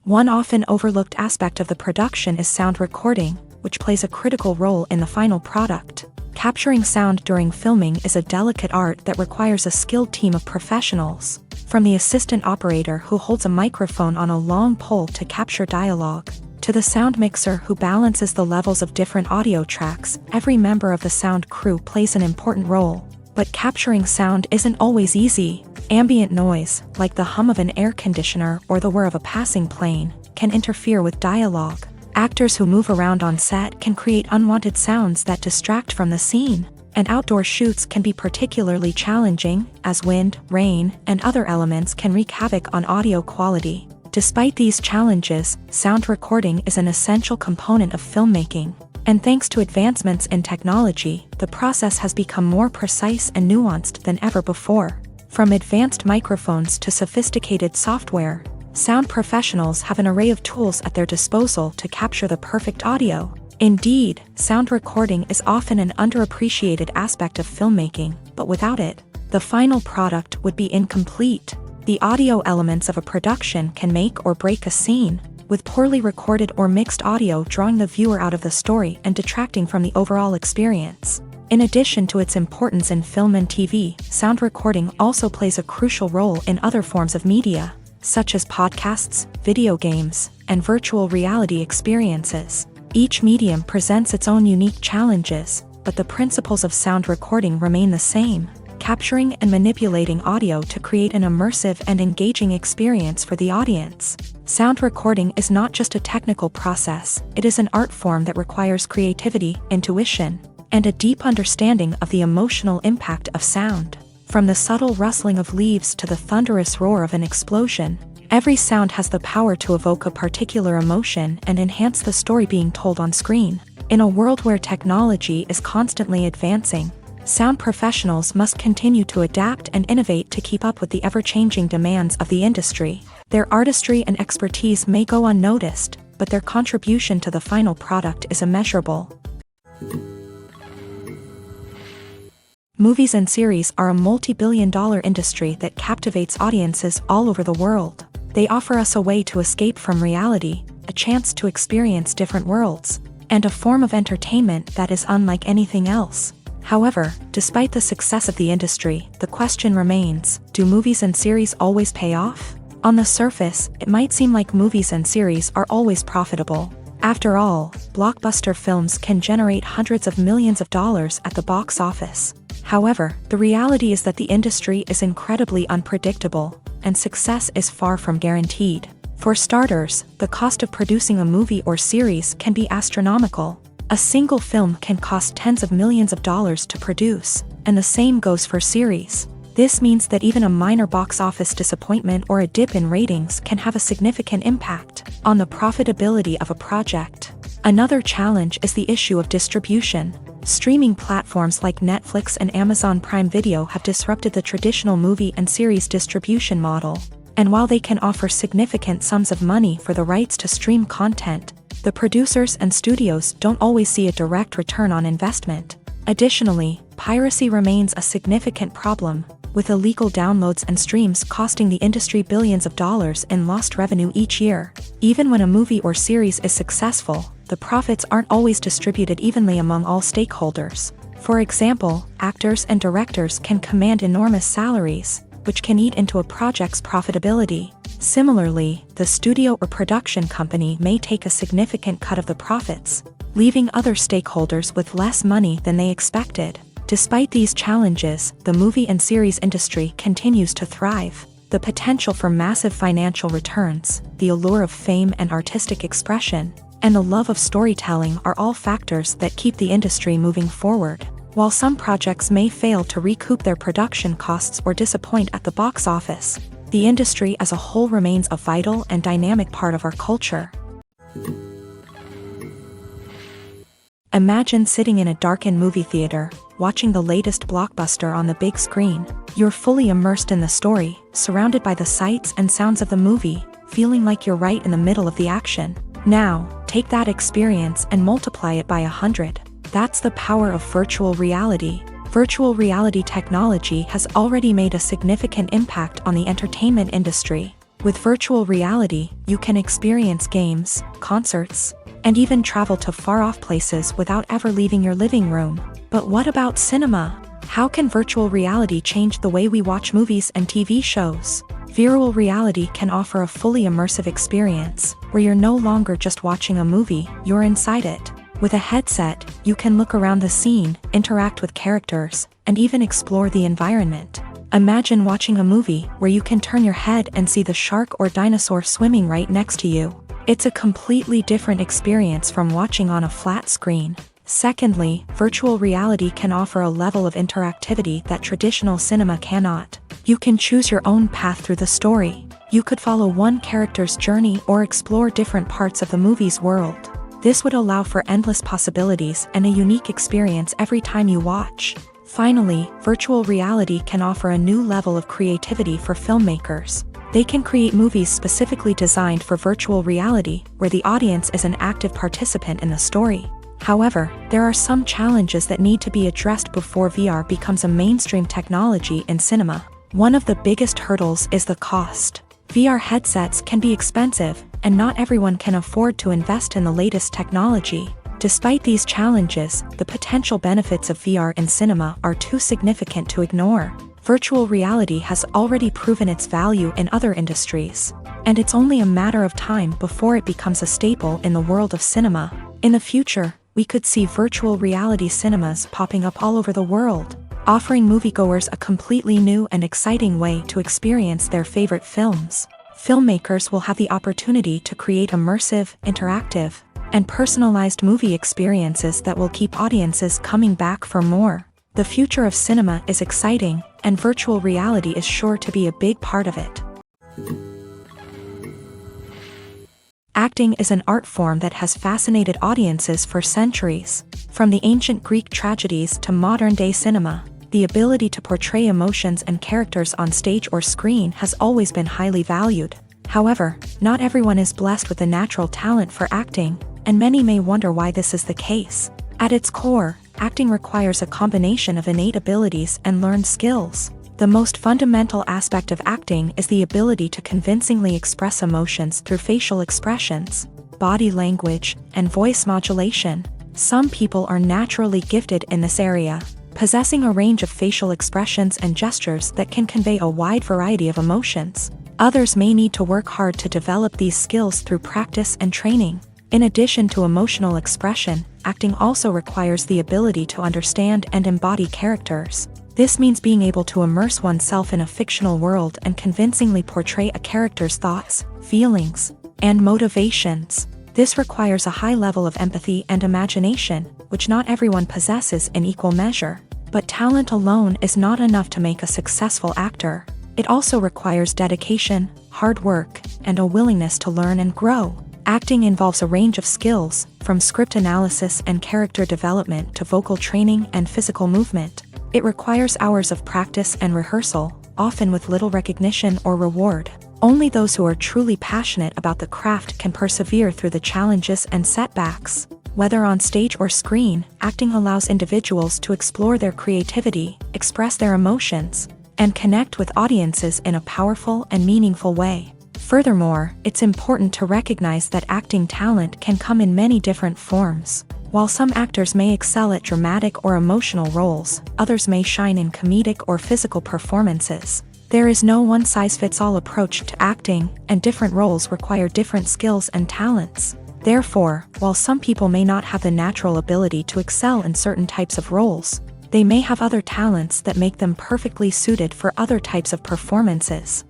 One often overlooked aspect of the production is sound recording, which plays a critical role in the final product. Capturing sound during filming is a delicate art that requires a skilled team of professionals. From the assistant operator who holds a microphone on a long pole to capture dialogue, to the sound mixer who balances the levels of different audio tracks, every member of the sound crew plays an important role. But capturing sound isn't always easy. Ambient noise, like the hum of an air conditioner or the whir of a passing plane, can interfere with dialogue. Actors who move around on set can create unwanted sounds that distract from the scene. And outdoor shoots can be particularly challenging, as wind, rain, and other elements can wreak havoc on audio quality. Despite these challenges, sound recording is an essential component of filmmaking. And thanks to advancements in technology, the process has become more precise and nuanced than ever before. From advanced microphones to sophisticated software, sound professionals have an array of tools at their disposal to capture the perfect audio. Indeed, sound recording is often an underappreciated aspect of filmmaking, but without it, the final product would be incomplete. The audio elements of a production can make or break a scene, with poorly recorded or mixed audio drawing the viewer out of the story and detracting from the overall experience. In addition to its importance in film and TV, sound recording also plays a crucial role in other forms of media, such as podcasts, video games, and virtual reality experiences. Each medium presents its own unique challenges, but the principles of sound recording remain the same, capturing and manipulating audio to create an immersive and engaging experience for the audience. Sound recording is not just a technical process, it is an art form that requires creativity, intuition, and a deep understanding of the emotional impact of sound. From the subtle rustling of leaves to the thunderous roar of an explosion, every sound has the power to evoke a particular emotion and enhance the story being told on screen. In a world where technology is constantly advancing, sound professionals must continue to adapt and innovate to keep up with the ever-changing demands of the industry. Their artistry and expertise may go unnoticed, but their contribution to the final product is immeasurable. Movies and series are a multi-billion-dollar industry that captivates audiences all over the world. They offer us a way to escape from reality, a chance to experience different worlds, and a form of entertainment that is unlike anything else. However, despite the success of the industry, the question remains, do movies and series always pay off? On the surface, it might seem like movies and series are always profitable. After all, blockbuster films can generate hundreds of millions of dollars at the box office. However, the reality is that the industry is incredibly unpredictable, and success is far from guaranteed. For starters, the cost of producing a movie or series can be astronomical. A single film can cost tens of millions of dollars to produce, and the same goes for series. This means that even a minor box office disappointment or a dip in ratings can have a significant impact on the profitability of a project. Another challenge is the issue of distribution. Streaming platforms like Netflix and Amazon Prime Video have disrupted the traditional movie and series distribution model. And while they can offer significant sums of money for the rights to stream content, the producers and studios don't always see a direct return on investment. Additionally, piracy remains a significant problem, with illegal downloads and streams costing the industry billions of dollars in lost revenue each year. Even when a movie or series is successful, the profits aren't always distributed evenly among all stakeholders. For example, actors and directors can command enormous salaries, which can eat into a project's profitability. Similarly, the studio or production company may take a significant cut of the profits, leaving other stakeholders with less money than they expected. Despite these challenges, the movie and series industry continues to thrive. The potential for massive financial returns, the allure of fame and artistic expression, and the love of storytelling are all factors that keep the industry moving forward. While some projects may fail to recoup their production costs or disappoint at the box office, the industry as a whole remains a vital and dynamic part of our culture. Imagine sitting in a darkened movie theater, watching the latest blockbuster on the big screen. You're fully immersed in the story, surrounded by the sights and sounds of the movie, feeling like you're right in the middle of the action. Now, take that experience and multiply it by 100. That's the power of virtual reality. Virtual reality technology has already made a significant impact on the entertainment industry. With virtual reality, you can experience games, concerts, and even travel to far-off places without ever leaving your living room. But what about cinema? How can virtual reality change the way we watch movies and TV shows? Virtual reality can offer a fully immersive experience, where you're no longer just watching a movie, you're inside it. With a headset, you can look around the scene, interact with characters, and even explore the environment. Imagine watching a movie where you can turn your head and see the shark or dinosaur swimming right next to you. It's a completely different experience from watching on a flat screen. Secondly, virtual reality can offer a level of interactivity that traditional cinema cannot. You can choose your own path through the story. You could follow one character's journey or explore different parts of the movie's world. This would allow for endless possibilities and a unique experience every time you watch. Finally, virtual reality can offer a new level of creativity for filmmakers. They can create movies specifically designed for virtual reality, where the audience is an active participant in the story. However, there are some challenges that need to be addressed before VR becomes a mainstream technology in cinema. One of the biggest hurdles is the cost. VR headsets can be expensive, and not everyone can afford to invest in the latest technology. Despite these challenges, the potential benefits of VR in cinema are too significant to ignore. Virtual reality has already proven its value in other industries, and it's only a matter of time before it becomes a staple in the world of cinema. In the future, we could see virtual reality cinemas popping up all over the world, offering moviegoers a completely new and exciting way to experience their favorite films. Filmmakers will have the opportunity to create immersive, interactive, and personalized movie experiences that will keep audiences coming back for more. The future of cinema is exciting, and virtual reality is sure to be a big part of it. Acting is an art form that has fascinated audiences for centuries. From the ancient Greek tragedies to modern-day cinema, the ability to portray emotions and characters on stage or screen has always been highly valued. However, not everyone is blessed with a natural talent for acting, and many may wonder why this is the case. At its core, acting requires a combination of innate abilities and learned skills. The most fundamental aspect of acting is the ability to convincingly express emotions through facial expressions, body language, and voice modulation. Some people are naturally gifted in this area, possessing a range of facial expressions and gestures that can convey a wide variety of emotions. Others may need to work hard to develop these skills through practice and training. In addition to emotional expression, acting also requires the ability to understand and embody characters. This means being able to immerse oneself in a fictional world and convincingly portray a character's thoughts, feelings, and motivations. This requires a high level of empathy and imagination, which not everyone possesses in equal measure. But talent alone is not enough to make a successful actor. It also requires dedication, hard work, and a willingness to learn and grow. Acting involves a range of skills, from script analysis and character development to vocal training and physical movement. It requires hours of practice and rehearsal, often with little recognition or reward. Only those who are truly passionate about the craft can persevere through the challenges and setbacks. Whether on stage or screen, acting allows individuals to explore their creativity, express their emotions, and connect with audiences in a powerful and meaningful way. Furthermore, it's important to recognize that acting talent can come in many different forms. While some actors may excel at dramatic or emotional roles, others may shine in comedic or physical performances. There is no one-size-fits-all approach to acting, and different roles require different skills and talents. Therefore, while some people may not have the natural ability to excel in certain types of roles, they may have other talents that make them perfectly suited for other types of performances.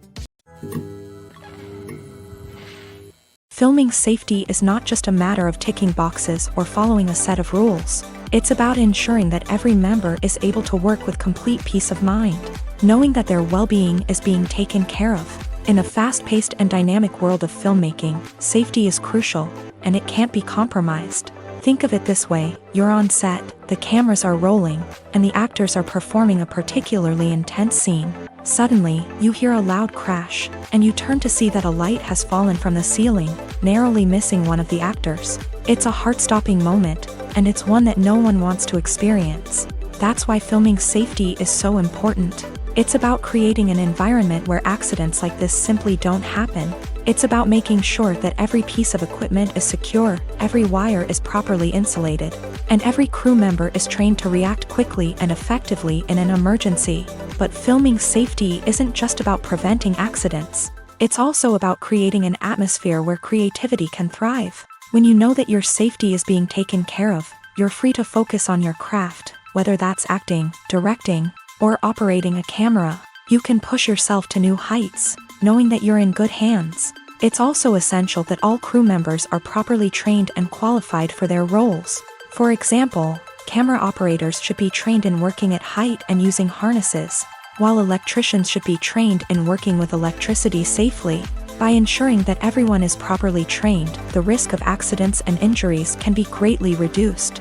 Filming safety is not just a matter of ticking boxes or following a set of rules. It's about ensuring that every member is able to work with complete peace of mind, knowing that their well-being is being taken care of. In a fast-paced and dynamic world of filmmaking, safety is crucial, and it can't be compromised. Think of it this way: you're on set, the cameras are rolling, and the actors are performing a particularly intense scene. Suddenly, you hear a loud crash, and you turn to see that a light has fallen from the ceiling, narrowly missing one of the actors. It's a heart-stopping moment, and it's one that no one wants to experience. That's why filming safety is so important. It's about creating an environment where accidents like this simply don't happen. It's about making sure that every piece of equipment is secure, every wire is properly insulated, and every crew member is trained to react quickly and effectively in an emergency. But filming safety isn't just about preventing accidents. It's also about creating an atmosphere where creativity can thrive. When you know that your safety is being taken care of, you're free to focus on your craft, whether that's acting, directing, or operating a camera. You can push yourself to new heights, knowing that you're in good hands. It's also essential that all crew members are properly trained and qualified for their roles. For example, camera operators should be trained in working at height and using harnesses, while electricians should be trained in working with electricity safely. By ensuring that everyone is properly trained, the risk of accidents and injuries can be greatly reduced.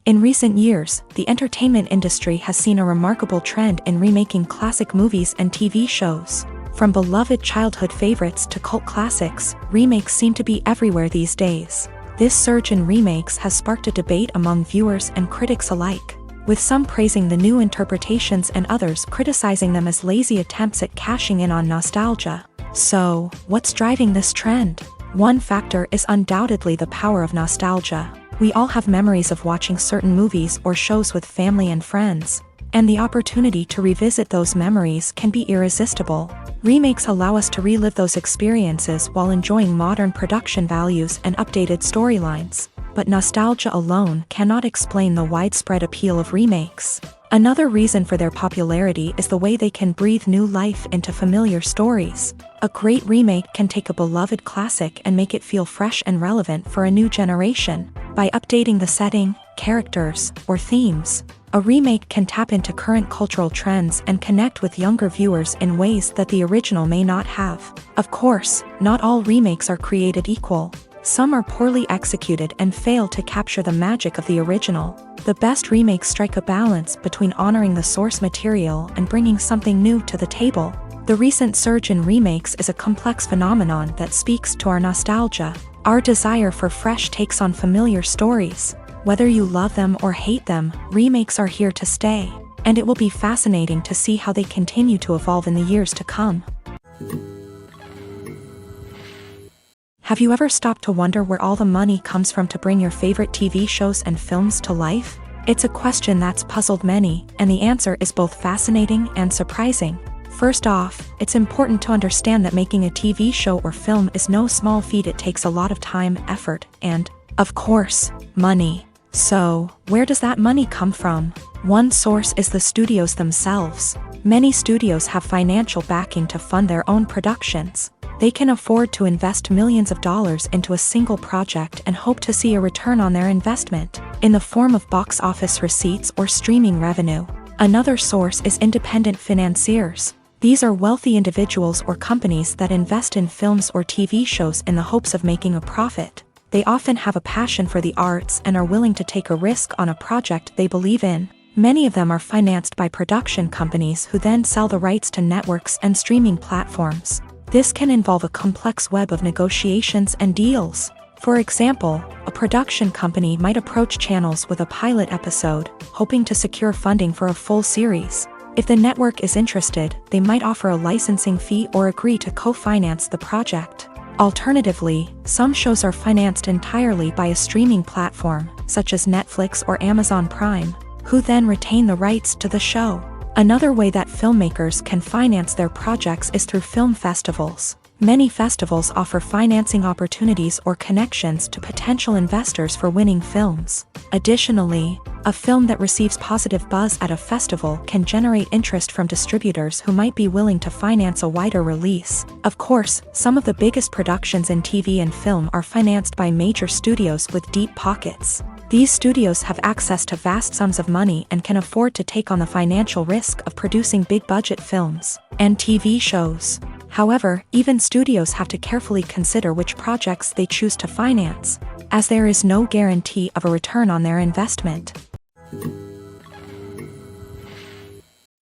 In recent years, the entertainment industry has seen a remarkable trend in remaking classic movies and TV shows. From beloved childhood favorites to cult classics, remakes seem to be everywhere these days. This surge in remakes has sparked a debate among viewers and critics alike, with some praising the new interpretations and others criticizing them as lazy attempts at cashing in on nostalgia. So, what's driving this trend? One factor is undoubtedly the power of nostalgia. We all have memories of watching certain movies or shows with family and friends, and the opportunity to revisit those memories can be irresistible. Remakes allow us to relive those experiences while enjoying modern production values and updated storylines. But nostalgia alone cannot explain the widespread appeal of remakes. Another reason for their popularity is the way they can breathe new life into familiar stories. A great remake can take a beloved classic and make it feel fresh and relevant for a new generation. By updating the setting, characters, or themes, a remake can tap into current cultural trends and connect with younger viewers in ways that the original may not have. Of course, not all remakes are created equal. Some are poorly executed and fail to capture the magic of the original. The best remakes strike a balance between honoring the source material and bringing something new to the table. The recent surge in remakes is a complex phenomenon that speaks to our nostalgia, our desire for fresh takes on familiar stories. Whether you love them or hate them, remakes are here to stay, and it will be fascinating to see how they continue to evolve in the years to come. Have you ever stopped to wonder where all the money comes from to bring your favorite TV shows and films to life? It's a question that's puzzled many, and the answer is both fascinating and surprising. First off, it's important to understand that making a TV show or film is no small feat. It takes a lot of time, effort, and, of course, money. So, where does that money come from? One source is the studios themselves. Many studios have financial backing to fund their own productions. They can afford to invest millions of dollars into a single project and hope to see a return on their investment, in the form of box office receipts or streaming revenue. Another source is independent financiers. These are wealthy individuals or companies that invest in films or TV shows in the hopes of making a profit. They often have a passion for the arts and are willing to take a risk on a project they believe in. Many of them are financed by production companies who then sell the rights to networks and streaming platforms. This can involve a complex web of negotiations and deals. For example, a production company might approach channels with a pilot episode, hoping to secure funding for a full series. If the network is interested, they might offer a licensing fee or agree to co-finance the project. Alternatively, some shows are financed entirely by a streaming platform, such as Netflix or Amazon Prime, who then retain the rights to the show. Another way that filmmakers can finance their projects is through film festivals. Many festivals offer financing opportunities or connections to potential investors for winning films. Additionally, a film that receives positive buzz at a festival can generate interest from distributors who might be willing to finance a wider release. Of course, some of the biggest productions in TV and film are financed by major studios with deep pockets. These studios have access to vast sums of money and can afford to take on the financial risk of producing big-budget films and TV shows. However, even studios have to carefully consider which projects they choose to finance, as there is no guarantee of a return on their investment.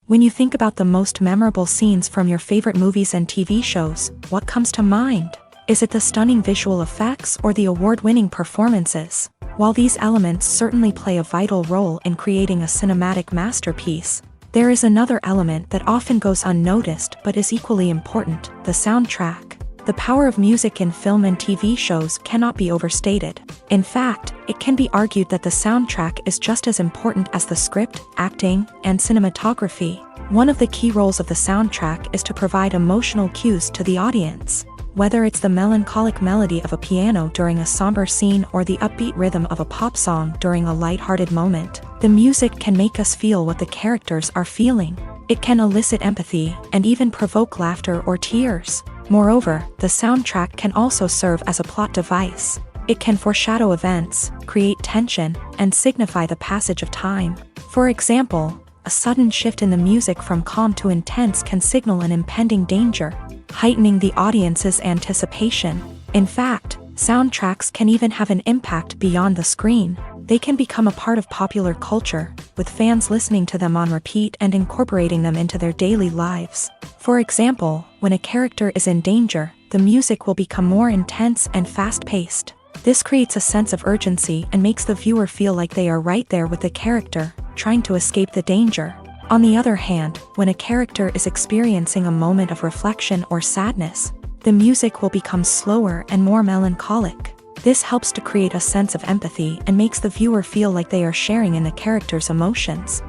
When you think about the most memorable scenes from your favorite movies and TV shows, what comes to mind? Is it the stunning visual effects or the award-winning performances? While these elements certainly play a vital role in creating a cinematic masterpiece, there is another element that often goes unnoticed but is equally important: the soundtrack. The power of music in film and TV shows cannot be overstated. In fact, it can be argued that the soundtrack is just as important as the script, acting, and cinematography. One of the key roles of the soundtrack is to provide emotional cues to the audience. Whether it's the melancholic melody of a piano during a somber scene or the upbeat rhythm of a pop song during a light-hearted moment, the music can make us feel what the characters are feeling. It can elicit empathy and even provoke laughter or tears. Moreover, the soundtrack can also serve as a plot device. It can foreshadow events, create tension, and signify the passage of time. For example, a sudden shift in the music from calm to intense can signal an impending danger, heightening the audience's anticipation. In fact, soundtracks can even have an impact beyond the screen. They can become a part of popular culture, with fans listening to them on repeat and incorporating them into their daily lives. For example, when a character is in danger, the music will become more intense and fast-paced. This creates a sense of urgency and makes the viewer feel like they are right there with the character, trying to escape the danger. On the other hand, when a character is experiencing a moment of reflection or sadness, the music will become slower and more melancholic. This helps to create a sense of empathy and makes the viewer feel like they are sharing in the character's emotions.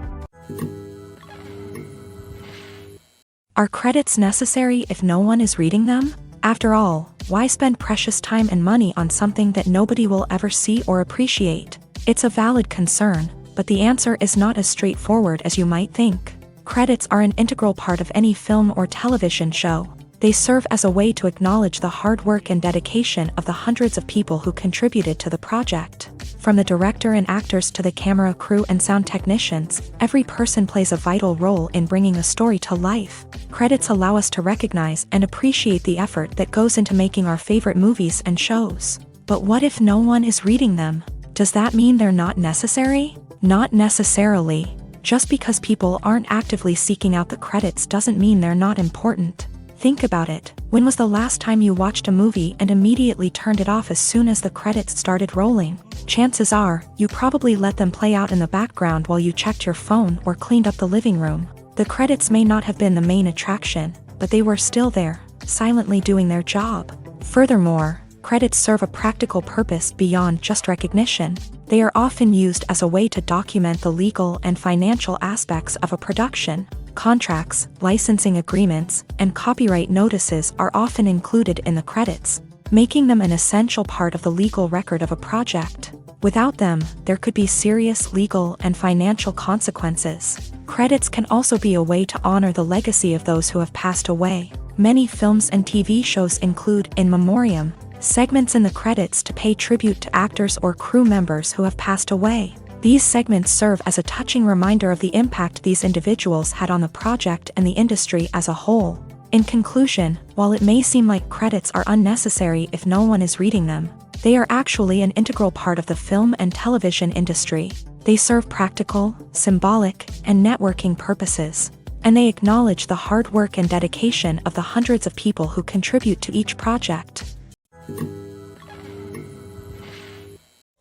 Are credits necessary if no one is reading them? After all, why spend precious time and money on something that nobody will ever see or appreciate? It's a valid concern, but the answer is not as straightforward as you might think. Credits are an integral part of any film or television show. They serve as a way to acknowledge the hard work and dedication of the hundreds of people who contributed to the project. From the director and actors to the camera crew and sound technicians, every person plays a vital role in bringing a story to life. Credits allow us to recognize and appreciate the effort that goes into making our favorite movies and shows. But what if no one is reading them? Does that mean they're not necessary? Not necessarily. Just because people aren't actively seeking out the credits doesn't mean they're not important. Think about it. When was the last time you watched a movie and immediately turned it off as soon as the credits started rolling? Chances are, you probably let them play out in the background while you checked your phone or cleaned up the living room. The credits may not have been the main attraction, but they were still there, silently doing their job. Furthermore, credits serve a practical purpose beyond just recognition. They are often used as a way to document the legal and financial aspects of a production. Contracts, licensing agreements, and copyright notices are often included in the credits, making them an essential part of the legal record of a project. Without them, there could be serious legal and financial consequences. Credits can also be a way to honor the legacy of those who have passed away. Many films and TV shows include in memoriam segments in the credits to pay tribute to actors or crew members who have passed away. These segments serve as a touching reminder of the impact these individuals had on the project and the industry as a whole. In conclusion, while it may seem like credits are unnecessary if no one is reading them, they are actually an integral part of the film and television industry. They serve practical, symbolic, and networking purposes, and they acknowledge the hard work and dedication of the hundreds of people who contribute to each project.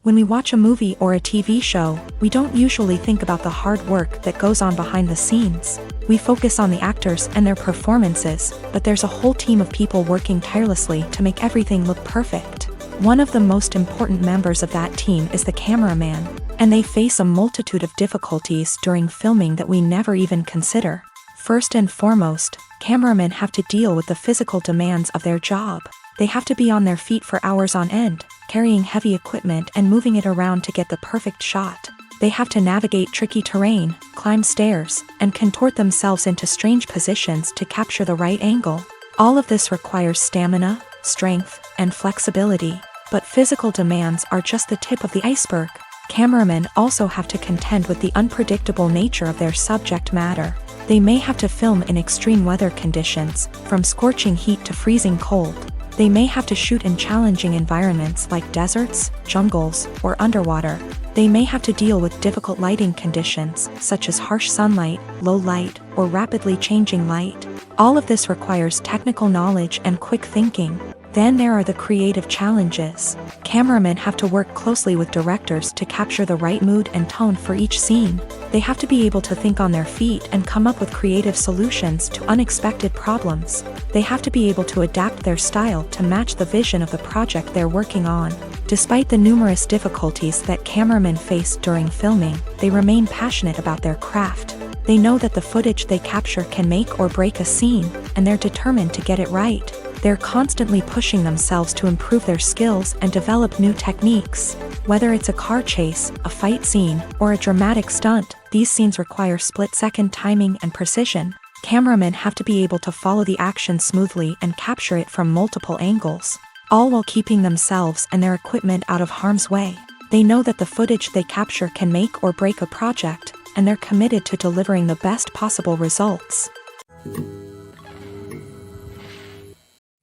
When we watch a movie or a TV show, we don't usually think about the hard work that goes on behind the scenes. We focus on the actors and their performances, but there's a whole team of people working tirelessly to make everything look perfect. One of the most important members of that team is the cameraman. And they face a multitude of difficulties during filming that we never even consider. First and foremost, cameramen have to deal with the physical demands of their job. They have to be on their feet for hours on end, carrying heavy equipment and moving it around to get the perfect shot. They have to navigate tricky terrain, climb stairs, and contort themselves into strange positions to capture the right angle. All of this requires stamina, strength, and flexibility. But physical demands are just the tip of the iceberg. Cameramen also have to contend with the unpredictable nature of their subject matter. They may have to film in extreme weather conditions, from scorching heat to freezing cold. They may have to shoot in challenging environments like deserts, jungles, or underwater. They may have to deal with difficult lighting conditions, such as harsh sunlight, low light, or rapidly changing light. All of this requires technical knowledge and quick thinking. Then there are the creative challenges. Cameramen have to work closely with directors to capture the right mood and tone for each scene. They have to be able to think on their feet and come up with creative solutions to unexpected problems. They have to be able to adapt their style to match the vision of the project they're working on. Despite the numerous difficulties that cameramen face during filming, they remain passionate about their craft. They know that the footage they capture can make or break a scene, and they're determined to get it right. They're constantly pushing themselves to improve their skills and develop new techniques. Whether it's a car chase, a fight scene, or a dramatic stunt, these scenes require split-second timing and precision. Cameramen have to be able to follow the action smoothly and capture it from multiple angles, all while keeping themselves and their equipment out of harm's way. They know that the footage they capture can make or break a project, and they're committed to delivering the best possible results.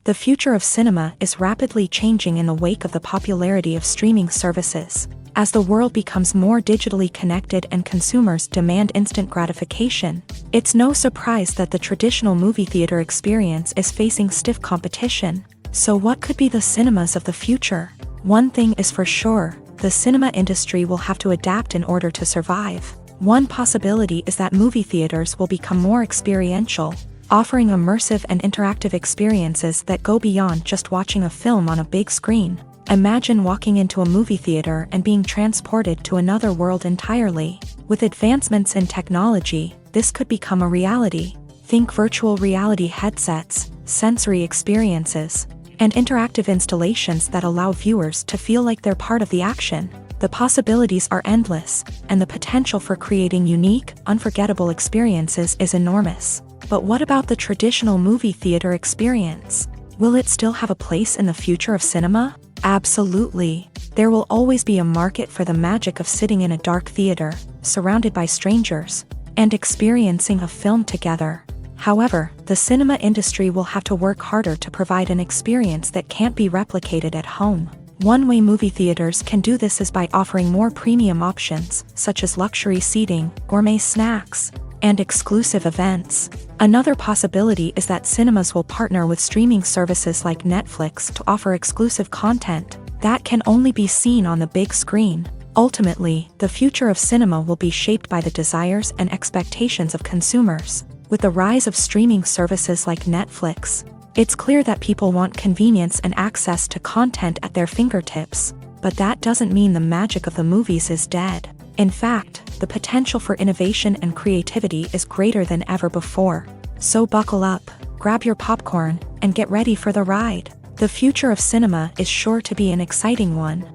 The future of cinema is rapidly changing in the wake of the popularity of streaming services. As the world becomes more digitally connected and consumers demand instant gratification, it's no surprise that the traditional movie theater experience is facing stiff competition. So what could be the cinemas of the future? One thing is for sure, the cinema industry will have to adapt in order to survive. One possibility is that movie theaters will become more experiential, offering immersive and interactive experiences that go beyond just watching a film on a big screen. Imagine walking into a movie theater and being transported to another world entirely. With advancements in technology, this could become a reality. Think virtual reality headsets, sensory experiences, and interactive installations that allow viewers to feel like they're part of the action. The possibilities are endless, and the potential for creating unique, unforgettable experiences is enormous. But what about the traditional movie theater experience? Will it still have a place in the future of cinema? Absolutely. There will always be a market for the magic of sitting in a dark theater, surrounded by strangers, and experiencing a film together. However, the cinema industry will have to work harder to provide an experience that can't be replicated at home. One way movie theaters can do this is by offering more premium options, such as luxury seating, gourmet snacks, and exclusive events. Another possibility is that cinemas will partner with streaming services like Netflix to offer exclusive content that can only be seen on the big screen. Ultimately, the future of cinema will be shaped by the desires and expectations of consumers. With the rise of streaming services like Netflix, it's clear that people want convenience and access to content at their fingertips. But that doesn't mean the magic of the movies is dead. In fact, the potential for innovation and creativity is greater than ever before. So buckle up, grab your popcorn, and get ready for the ride. The future of cinema is sure to be an exciting one.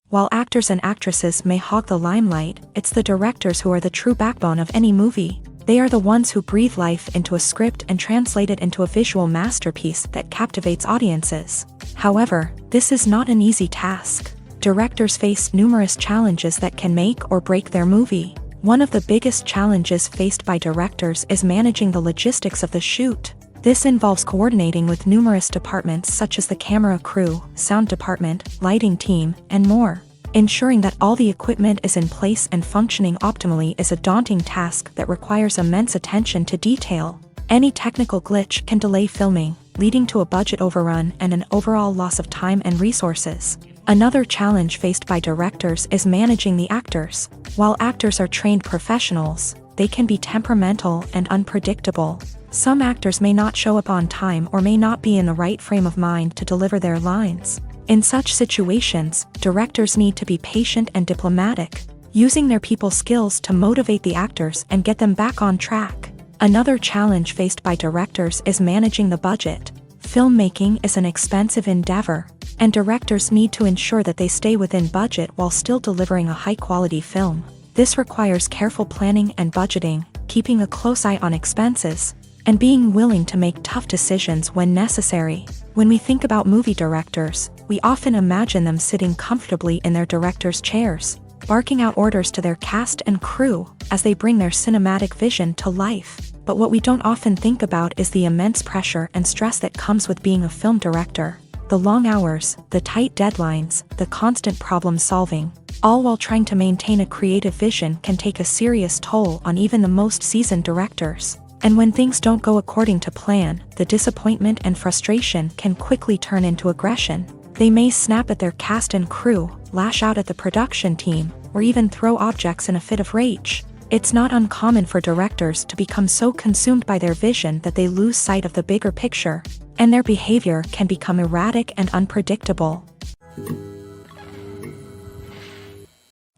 While actors and actresses may hog the limelight, it's the directors who are the true backbone of any movie. They are the ones who breathe life into a script and translate it into a visual masterpiece that captivates audiences. However, this is not an easy task. Directors face numerous challenges that can make or break their movie. One of the biggest challenges faced by directors is managing the logistics of the shoot. This involves coordinating with numerous departments such as the camera crew, sound department, lighting team, and more. Ensuring that all the equipment is in place and functioning optimally is a daunting task that requires immense attention to detail. Any technical glitch can delay filming, leading to a budget overrun and an overall loss of time and resources. Another challenge faced by directors is managing the actors. While actors are trained professionals, they can be temperamental and unpredictable. Some actors may not show up on time or may not be in the right frame of mind to deliver their lines. In such situations, directors need to be patient and diplomatic, using their people skills to motivate the actors and get them back on track. Another challenge faced by directors is managing the budget. Filmmaking is an expensive endeavor, and directors need to ensure that they stay within budget while still delivering a high-quality film. This requires careful planning and budgeting, keeping a close eye on expenses, and being willing to make tough decisions when necessary. When we think about movie directors, we often imagine them sitting comfortably in their director's chairs, barking out orders to their cast and crew as they bring their cinematic vision to life. But what we don't often think about is the immense pressure and stress that comes with being a film director. The long hours, the tight deadlines, the constant problem solving, all while trying to maintain a creative vision can take a serious toll on even the most seasoned directors. And when things don't go according to plan, the disappointment and frustration can quickly turn into aggression. They may snap at their cast and crew, lash out at the production team, or even throw objects in a fit of rage. It's not uncommon for directors to become so consumed by their vision that they lose sight of the bigger picture, and their behavior can become erratic and unpredictable.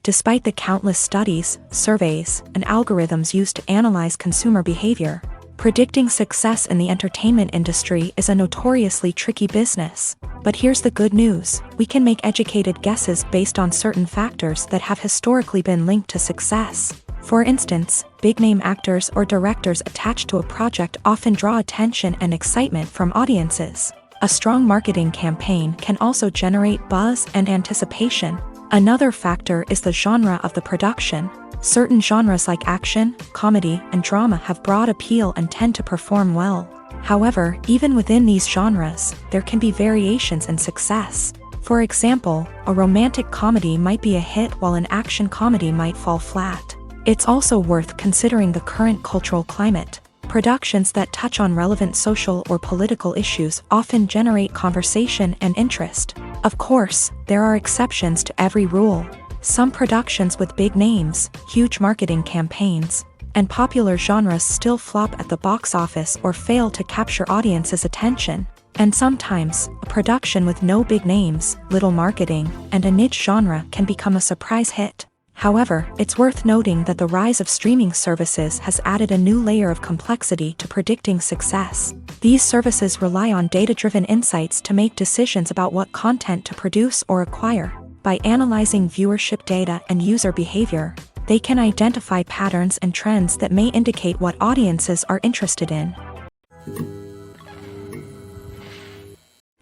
Despite the countless studies, surveys, and algorithms used to analyze consumer behavior, predicting success in the entertainment industry is a notoriously tricky business. But here's the good news: we can make educated guesses based on certain factors that have historically been linked to success. For instance, big-name actors or directors attached to a project often draw attention and excitement from audiences. A strong marketing campaign can also generate buzz and anticipation. Another factor is the genre of the production. Certain genres like action, comedy, and drama have broad appeal and tend to perform well. However, even within these genres, there can be variations in success. For example, a romantic comedy might be a hit while an action comedy might fall flat. It's also worth considering the current cultural climate. Productions that touch on relevant social or political issues often generate conversation and interest. Of course, there are exceptions to every rule. Some productions with big names, huge marketing campaigns, and popular genres still flop at the box office or fail to capture audiences' attention. And sometimes, a production with no big names, little marketing, and a niche genre can become a surprise hit. However, it's worth noting that the rise of streaming services has added a new layer of complexity to predicting success. These services rely on data-driven insights to make decisions about what content to produce or acquire. By analyzing viewership data and user behavior, they can identify patterns and trends that may indicate what audiences are interested in.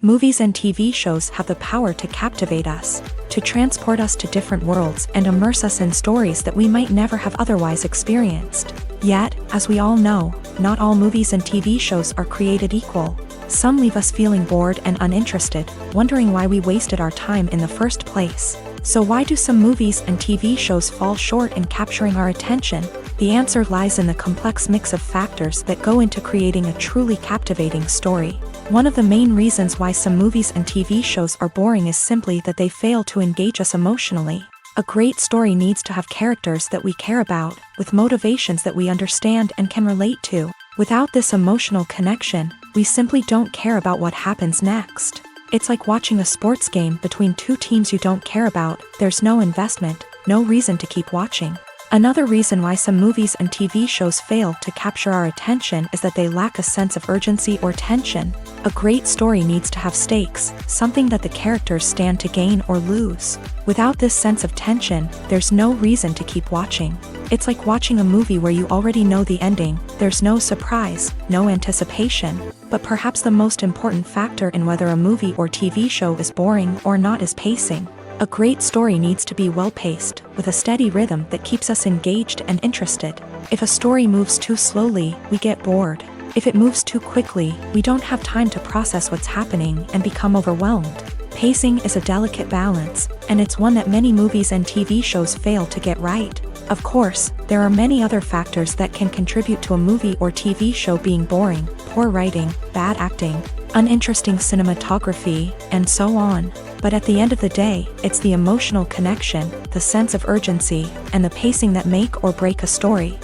Movies and TV shows have the power to captivate us, to transport us to different worlds and immerse us in stories that we might never have otherwise experienced. Yet, as we all know, not all movies and TV shows are created equal. Some leave us feeling bored and uninterested, wondering why we wasted our time in the first place. So why do some movies and TV shows fall short in capturing our attention? The answer lies in the complex mix of factors that go into creating a truly captivating story. One of the main reasons why some movies and TV shows are boring is simply that they fail to engage us emotionally. A great story needs to have characters that we care about, with motivations that we understand and can relate to. Without this emotional connection, we simply don't care about what happens next. It's like watching a sports game between two teams you don't care about. There's no investment, no reason to keep watching. Another reason why some movies and TV shows fail to capture our attention is that they lack a sense of urgency or tension. A great story needs to have stakes, something that the characters stand to gain or lose. Without this sense of tension, there's no reason to keep watching. It's like watching a movie where you already know the ending. There's no surprise, no anticipation. But perhaps the most important factor in whether a movie or TV show is boring or not is pacing. A great story needs to be well-paced, with a steady rhythm that keeps us engaged and interested. If a story moves too slowly, we get bored. If it moves too quickly, we don't have time to process what's happening and become overwhelmed. Pacing is a delicate balance, and it's one that many movies and TV shows fail to get right. Of course, there are many other factors that can contribute to a movie or TV show being boring: poor writing, bad acting, uninteresting cinematography, and so on. But at the end of the day, it's the emotional connection, the sense of urgency, and the pacing that make or break a story.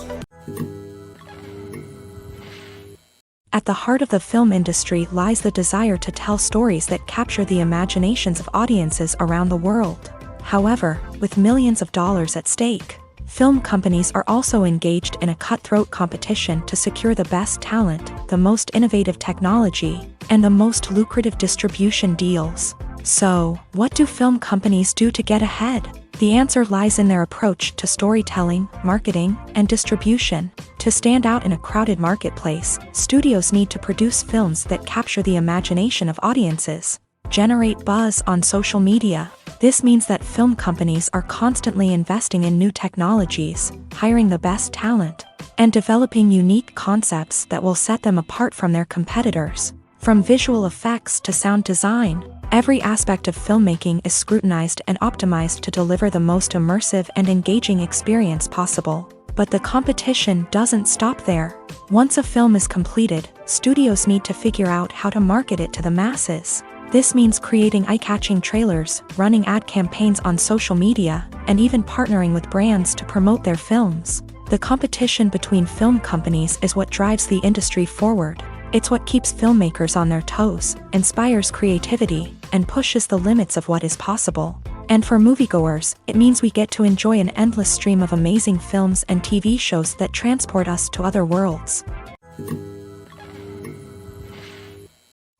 At At the heart of the film industry lies the desire to tell stories that capture the imaginations of audiences around the world. However, with millions of dollars at stake, film companies are also engaged in a cutthroat competition to secure the best talent, the most innovative technology, and the most lucrative distribution deals. So, what do film companies do to get ahead? The answer lies in their approach to storytelling, marketing, and distribution. To stand out in a crowded marketplace, studios need to produce films that capture the imagination of audiences, generate buzz on social media. This means that film companies are constantly investing in new technologies, hiring the best talent, and developing unique concepts that will set them apart from their competitors. From visual effects to sound design, every aspect of filmmaking is scrutinized and optimized to deliver the most immersive and engaging experience possible. But the competition doesn't stop there. Once a film is completed, studios need to figure out how to market it to the masses. This means creating eye-catching trailers, running ad campaigns on social media, and even partnering with brands to promote their films. The competition between film companies is what drives the industry forward. It's what keeps filmmakers on their toes, inspires creativity, and pushes the limits of what is possible. And for moviegoers, it means we get to enjoy an endless stream of amazing films and TV shows that transport us to other worlds.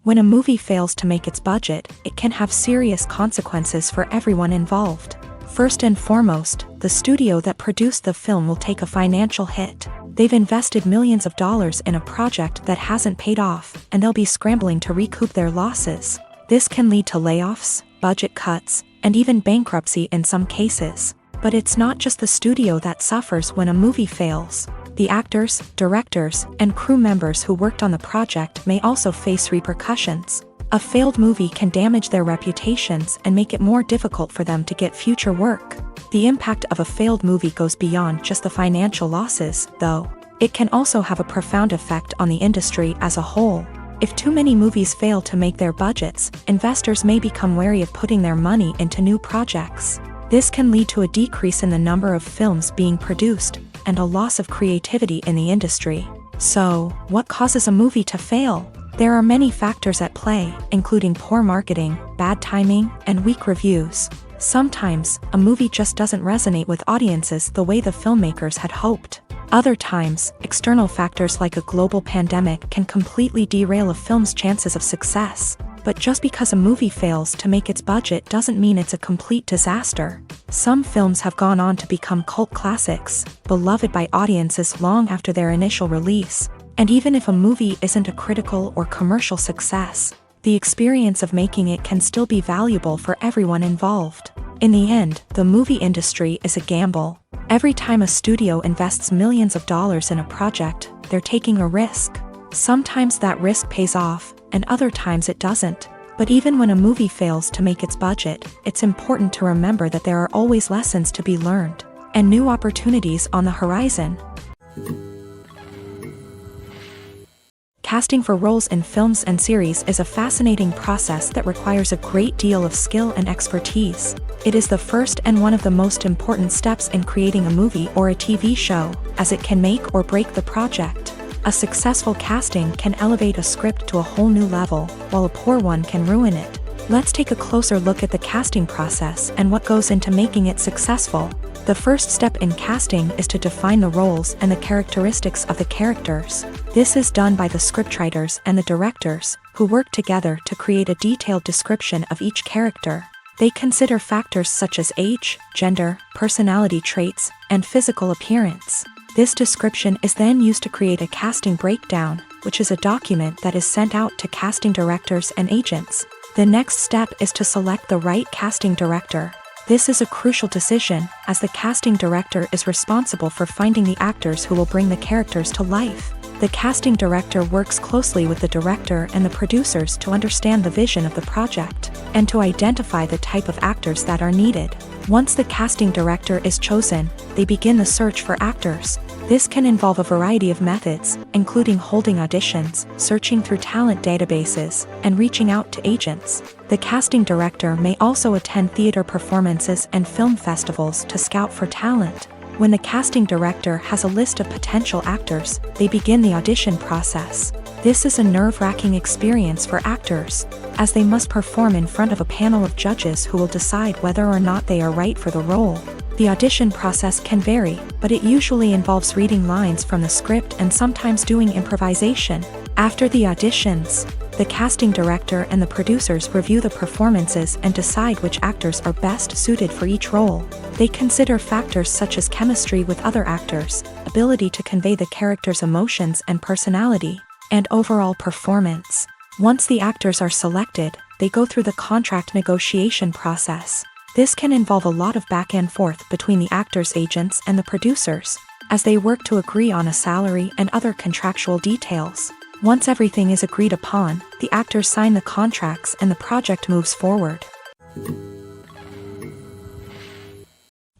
When a movie fails to make its budget, it can have serious consequences for everyone involved. First and foremost, the studio that produced the film will take a financial hit. They've invested millions of dollars in a project that hasn't paid off, and they'll be scrambling to recoup their losses. This can lead to layoffs, budget cuts, and even bankruptcy in some cases. But it's not just the studio that suffers when a movie fails. The actors, directors, and crew members who worked on the project may also face repercussions. A failed movie can damage their reputations and make it more difficult for them to get future work. The impact of a failed movie goes beyond just the financial losses, though. It can also have a profound effect on the industry as a whole. If too many movies fail to make their budgets, investors may become wary of putting their money into new projects. This can lead to a decrease in the number of films being produced, and a loss of creativity in the industry. So, what causes a movie to fail? There are many factors at play, including poor marketing, bad timing, and weak reviews. Sometimes, a movie just doesn't resonate with audiences the way the filmmakers had hoped. Other times, external factors like a global pandemic can completely derail a film's chances of success. But just because a movie fails to make its budget doesn't mean it's a complete disaster. Some films have gone on to become cult classics, beloved by audiences long after their initial release. And even if a movie isn't a critical or commercial success, the experience of making it can still be valuable for everyone involved. In the end, the movie industry is a gamble. Every time a studio invests millions of dollars in a project, they're taking a risk. Sometimes that risk pays off, and other times it doesn't. But even when a movie fails to make its budget, it's important to remember that there are always lessons to be learned, and new opportunities on the horizon. Casting for roles in films and series is a fascinating process that requires a great deal of skill and expertise. It is the first and one of the most important steps in creating a movie or a TV show, as it can make or break the project. A successful casting can elevate a script to a whole new level, while a poor one can ruin it. Let's take a closer look at the casting process and what goes into making it successful. The first step in casting is to define the roles and the characteristics of the characters. This is done by the scriptwriters and the directors, who work together to create a detailed description of each character. They consider factors such as age, gender, personality traits, and physical appearance. This description is then used to create a casting breakdown, which is a document that is sent out to casting directors and agents. The next step is to select the right casting director. This is a crucial decision, as the casting director is responsible for finding the actors who will bring the characters to life. The casting director works closely with the director and the producers to understand the vision of the project, and to identify the type of actors that are needed. Once the casting director is chosen, they begin the search for actors. This can involve a variety of methods, including holding auditions, searching through talent databases, and reaching out to agents. The casting director may also attend theater performances and film festivals to scout for talent. When the casting director has a list of potential actors, they begin the audition process. This is a nerve-wracking experience for actors, as they must perform in front of a panel of judges who will decide whether or not they are right for the role. The audition process can vary, but it usually involves reading lines from the script and sometimes doing improvisation. After the auditions, the casting director and the producers review the performances and decide which actors are best suited for each role. They consider factors such as chemistry with other actors, ability to convey the character's emotions and personality, and overall performance. Once the actors are selected, they go through the contract negotiation process. This can involve a lot of back and forth between the actors' agents and the producers, as they work to agree on a salary and other contractual details. Once everything is agreed upon, the actors sign the contracts and the project moves forward.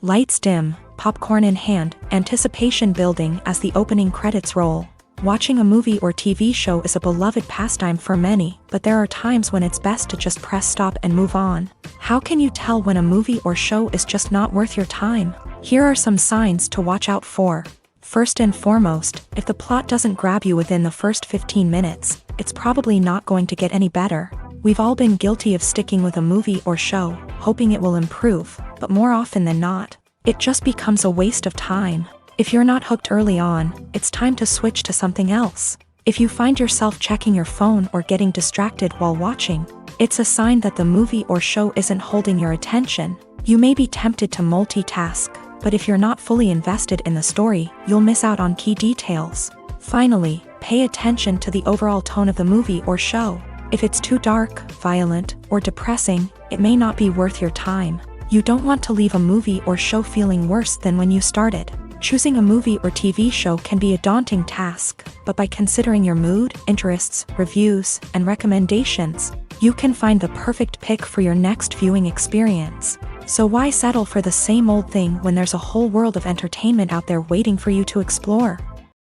Lights dim, popcorn in hand, anticipation building as the opening credits roll. Watching a movie or TV show is a beloved pastime for many, but there are times when it's best to just press stop and move on. How can you tell when a movie or show is just not worth your time? Here are some signs to watch out for. First and foremost, if the plot doesn't grab you within the first 15 minutes, it's probably not going to get any better. We've all been guilty of sticking with a movie or show, hoping it will improve, but more often than not, it just becomes a waste of time. If you're not hooked early on, it's time to switch to something else. If you find yourself checking your phone or getting distracted while watching, it's a sign that the movie or show isn't holding your attention. You may be tempted to multitask, but if you're not fully invested in the story, you'll miss out on key details. Finally, pay attention to the overall tone of the movie or show. If it's too dark, violent, or depressing, it may not be worth your time. You don't want to leave a movie or show feeling worse than when you started. Choosing a movie or TV show can be a daunting task, but by considering your mood, interests, reviews, and recommendations, you can find the perfect pick for your next viewing experience. So why settle for the same old thing when there's a whole world of entertainment out there waiting for you to explore?